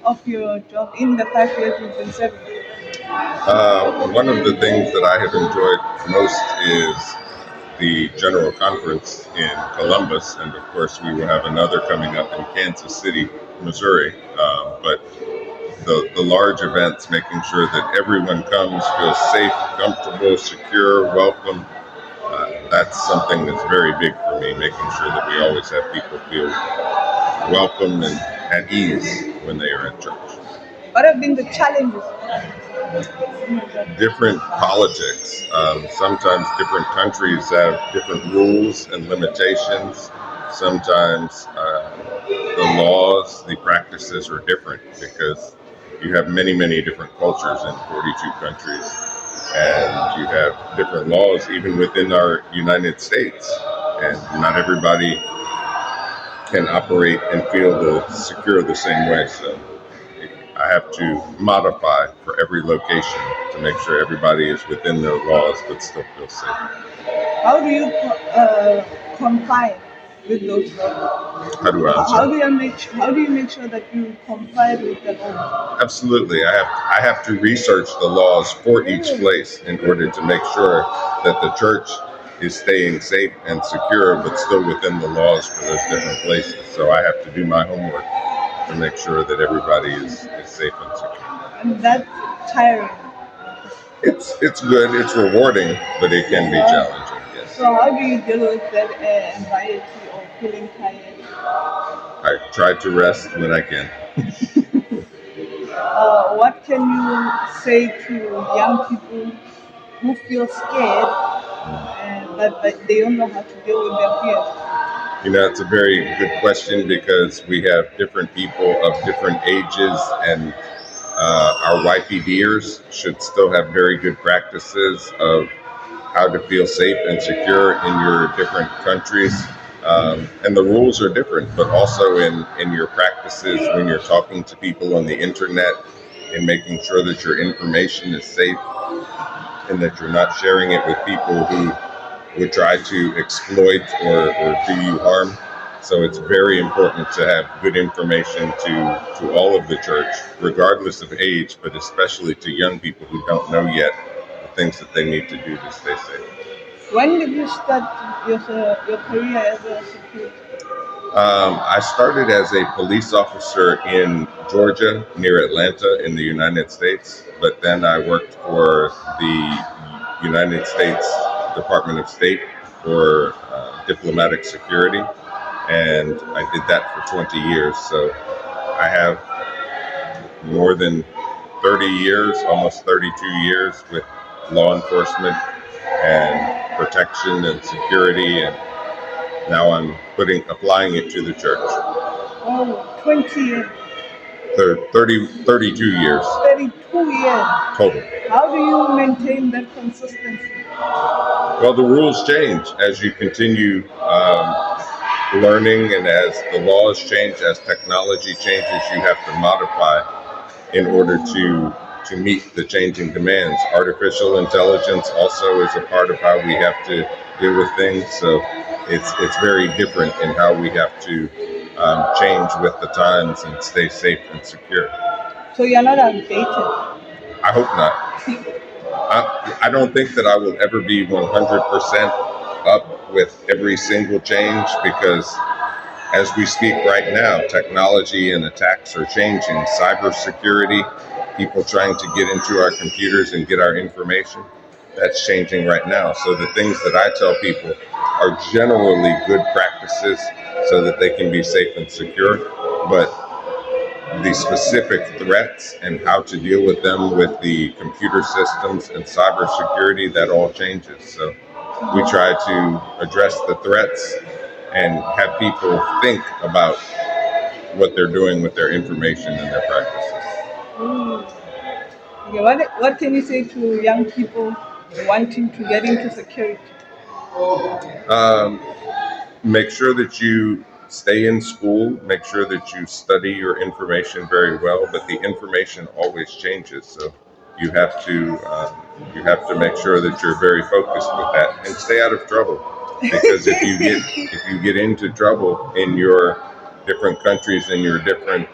of your job in the 5 years you've been serving? One of the things that I have enjoyed most is the General Conference in Columbus, and of course we will have another coming up in Kansas City, Missouri. But the large events, making sure that everyone comes, feels safe, comfortable, secure, welcome. That's something that's very big for me, making sure that we always have people feel welcome and at ease when they are in church. What have been the challenges? Different politics. Sometimes different countries have different rules and limitations. Sometimes the laws, the practices are different because you have many, many different cultures in 42 countries. And you have different laws even within our United States. And not everybody can operate and feel secure the same way. So I have to modify for every location to make sure everybody is within their laws but still feel safe. How do you comply with those laws? How do I answer? How do you make sure that you comply with the laws? Absolutely. I have to research the laws for each place in order to make sure that the church is staying safe and secure but still within the laws for those different places. So I have to do my homework to make sure that everybody is safe and secure. And that's tiring. It's good, it's rewarding, but it can be challenging, yes. So how do you deal with that anxiety or feeling tired? I try to rest when I can. What can you say to young people who feel scared but they don't know how to deal with their fears? You know, it's a very good question because we have different people of different ages, and our YPDers should still have very good practices of how to feel safe and secure in your different countries. And the rules are different, but also in your practices when you're talking to people on the internet and making sure that your information is safe and that you're not sharing it with people who would try to exploit or do you harm. So it's very important to have good information to all of the church, regardless of age, but especially to young people who don't know yet the things that they need to do to stay safe. When did you start your career as a security? I started as a police officer in Georgia, near Atlanta in the United States, but then I worked for the United States Department of State for diplomatic security, and I did that for 20 years. So I have more than 30 years, almost 32 years with law enforcement and protection and security, and now I'm applying it to the church. Oh, 20 years. 32 years. 32 years. Total. How do you maintain that consistency? Well, the rules change as you continue learning, and as the laws change, as technology changes, you have to modify in order to to meet the changing demands. Artificial intelligence also is a part of how we have to deal with things. So it's very different in how we have to change with the times and stay safe and secure. So you're not outdated. I hope not. I don't think that I will ever be 100% up with every single change, because as we speak right now, technology and attacks are changing. Cybersecurity, people trying to get into our computers and get our information, that's changing right now. So the things that I tell people are generally good practices so that they can be safe and secure, but the specific threats and how to deal with them with the computer systems and cybersecurity, that all changes. So we try to address the threats and have people think about what they're doing with their information and their practices. Okay, what can you say to young people wanting to get into security? Make sure that you stay in school, make sure that you study your information very well, but the information always changes. So you have to make sure that you're very focused with that and stay out of trouble. Because if you get into trouble in your different countries and your different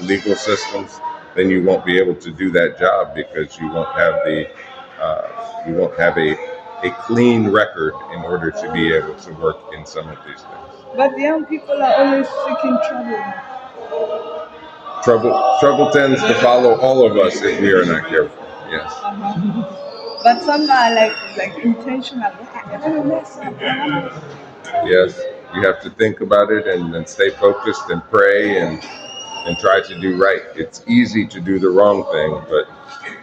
legal systems, then you won't be able to do that job, because you won't have a clean record in order to be able to work in some of these things. But young people are always seeking trouble. Trouble tends to follow all of us if we are not careful. Yes. But some are like intentional. Yes, you have to think about it and stay focused and pray and try to do right. It's easy to do the wrong thing, but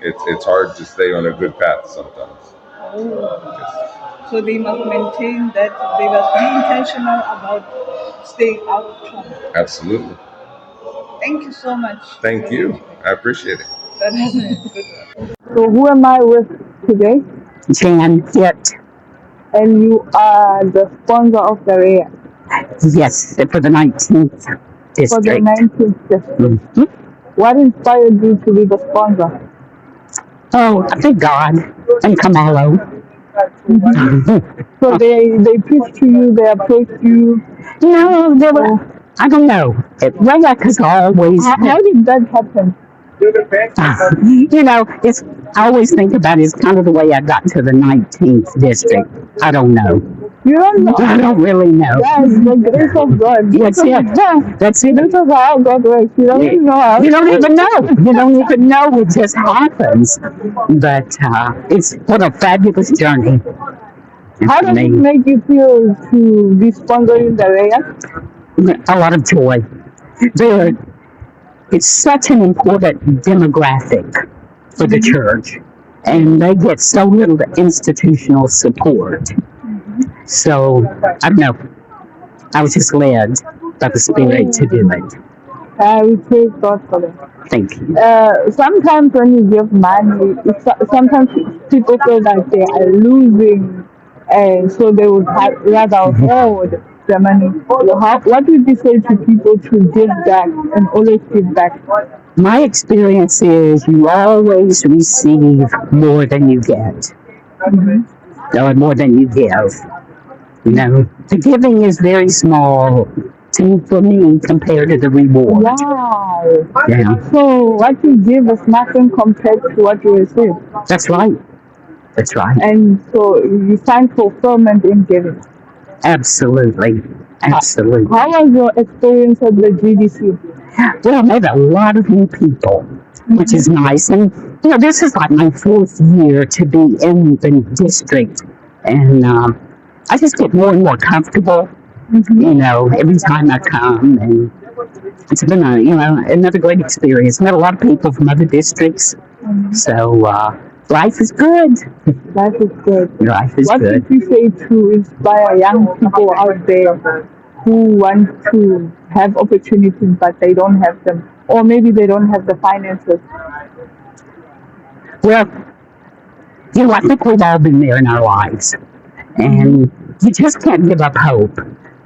it's hard to stay on a good path sometimes. So they must maintain that they must be intentional about staying out of trouble. Absolutely. Thank you so much. Thank you. I appreciate it. That has been a good one. So who am I with today? Jan Hitt. And you are the sponsor of the REA? Yes, for the 19th district. For the 19th district. What inspired you to be the sponsor? Oh, I think God and Kamalo. So they preached to you, they approached you? No, they were, I don't know. Reyek has always... How did that happen? I always think about it. It's kind of the way I got to the 19th district. I don't know. You don't know? I don't really know. Yes, the grace of God. That's it. That's it. This is how God works. You don't even know how. You don't even know. You don't even know. It just happens. But it's what a fabulous journey. How does it make you feel to be sponsoring the REA? A lot of joy. It's such an important demographic for the church, and they get so little institutional support. So, I don't know, I was just led by the Spirit to do it. We praise God for that. Thank you. Sometimes when you give money, sometimes people feel like they are losing, and so they would rather hold the money. What would you say to people to give back and always give back? My experience is you always receive more than you get, or more than you give. The giving is very small for me compared to the reward. Wow. Yeah. So what you give is nothing compared to what you receive. That's right. That's right. And so you find fulfillment in giving. Absolutely. Absolutely. How was your experience at the GDC? Well, I met a lot of new people, which is nice. And, this is like my 4th year to be in the district. And I just get more and more comfortable, every time I come. And it's been another great experience. Met a lot of people from other districts. So life is good. Life is good. Life is good. What would you say to inspire young people out there who want to have opportunities but they don't have them? Or maybe they don't have the finances? Well, I think we've all been there in our lives. And you just can't give up hope.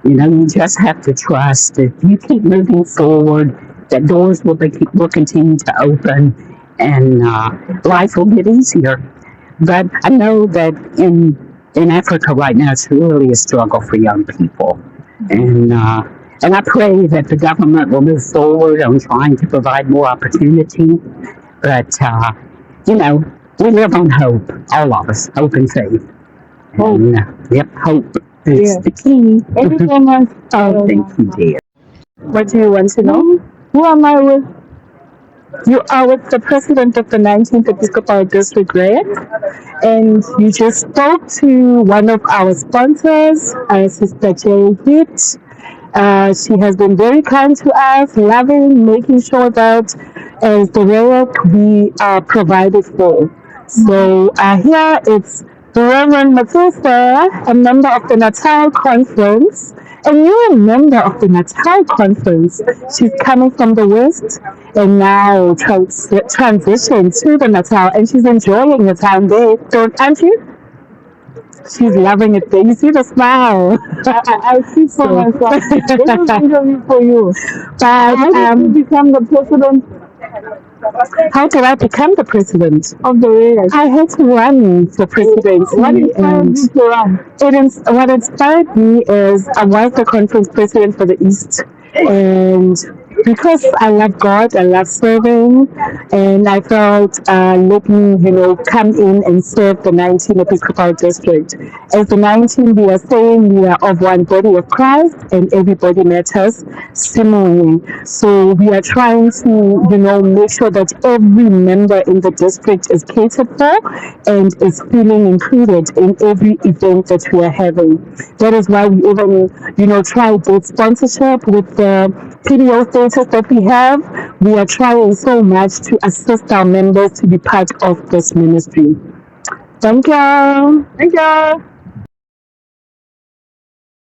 You just have to trust that you keep moving forward, that doors will continue to open, and life will get easier. But I know that in Africa right now, it's really a struggle for young people, and I pray that the government will move forward on trying to provide more opportunity. But you know, we live on hope, all of us, hope and faith. And, yep, hope is Yeah. the key. Thank you so much. Oh, thank you, dear. What do you want to know? Who am I with? You are with the president of the 19th Episcopal District, right? And you just spoke to one of our sponsors, Sister Jay Hit. She has been very kind to us, loving, making sure that as the work we are provided for. So here it's the Reverend Matsose, a member of the Natal Conference. And you're a member of the Natal Conference. She's coming from the West and now transitioned to the Natal, and she's enjoying the time there, aren't you? She's loving it there. You see the smile. I see for myself. This is an interview for you. But how did you become the president? How did I become the president of the race? I had to run for presidency. What inspired you to run? What inspired me is I was the conference president for the East, and because I love God, I love serving, and I felt, let me, come in and serve the 19 Episcopal District. As the 19, we are saying we are of one body of Christ, and everybody matters similarly. So we are trying to, make sure that every member in the district is catered for and is feeling included in every event that we are having. That is why we even, try to get sponsorship with the PDO status that we have. We are trying so much to assist our members to be part of this ministry. Thank you. Thank you.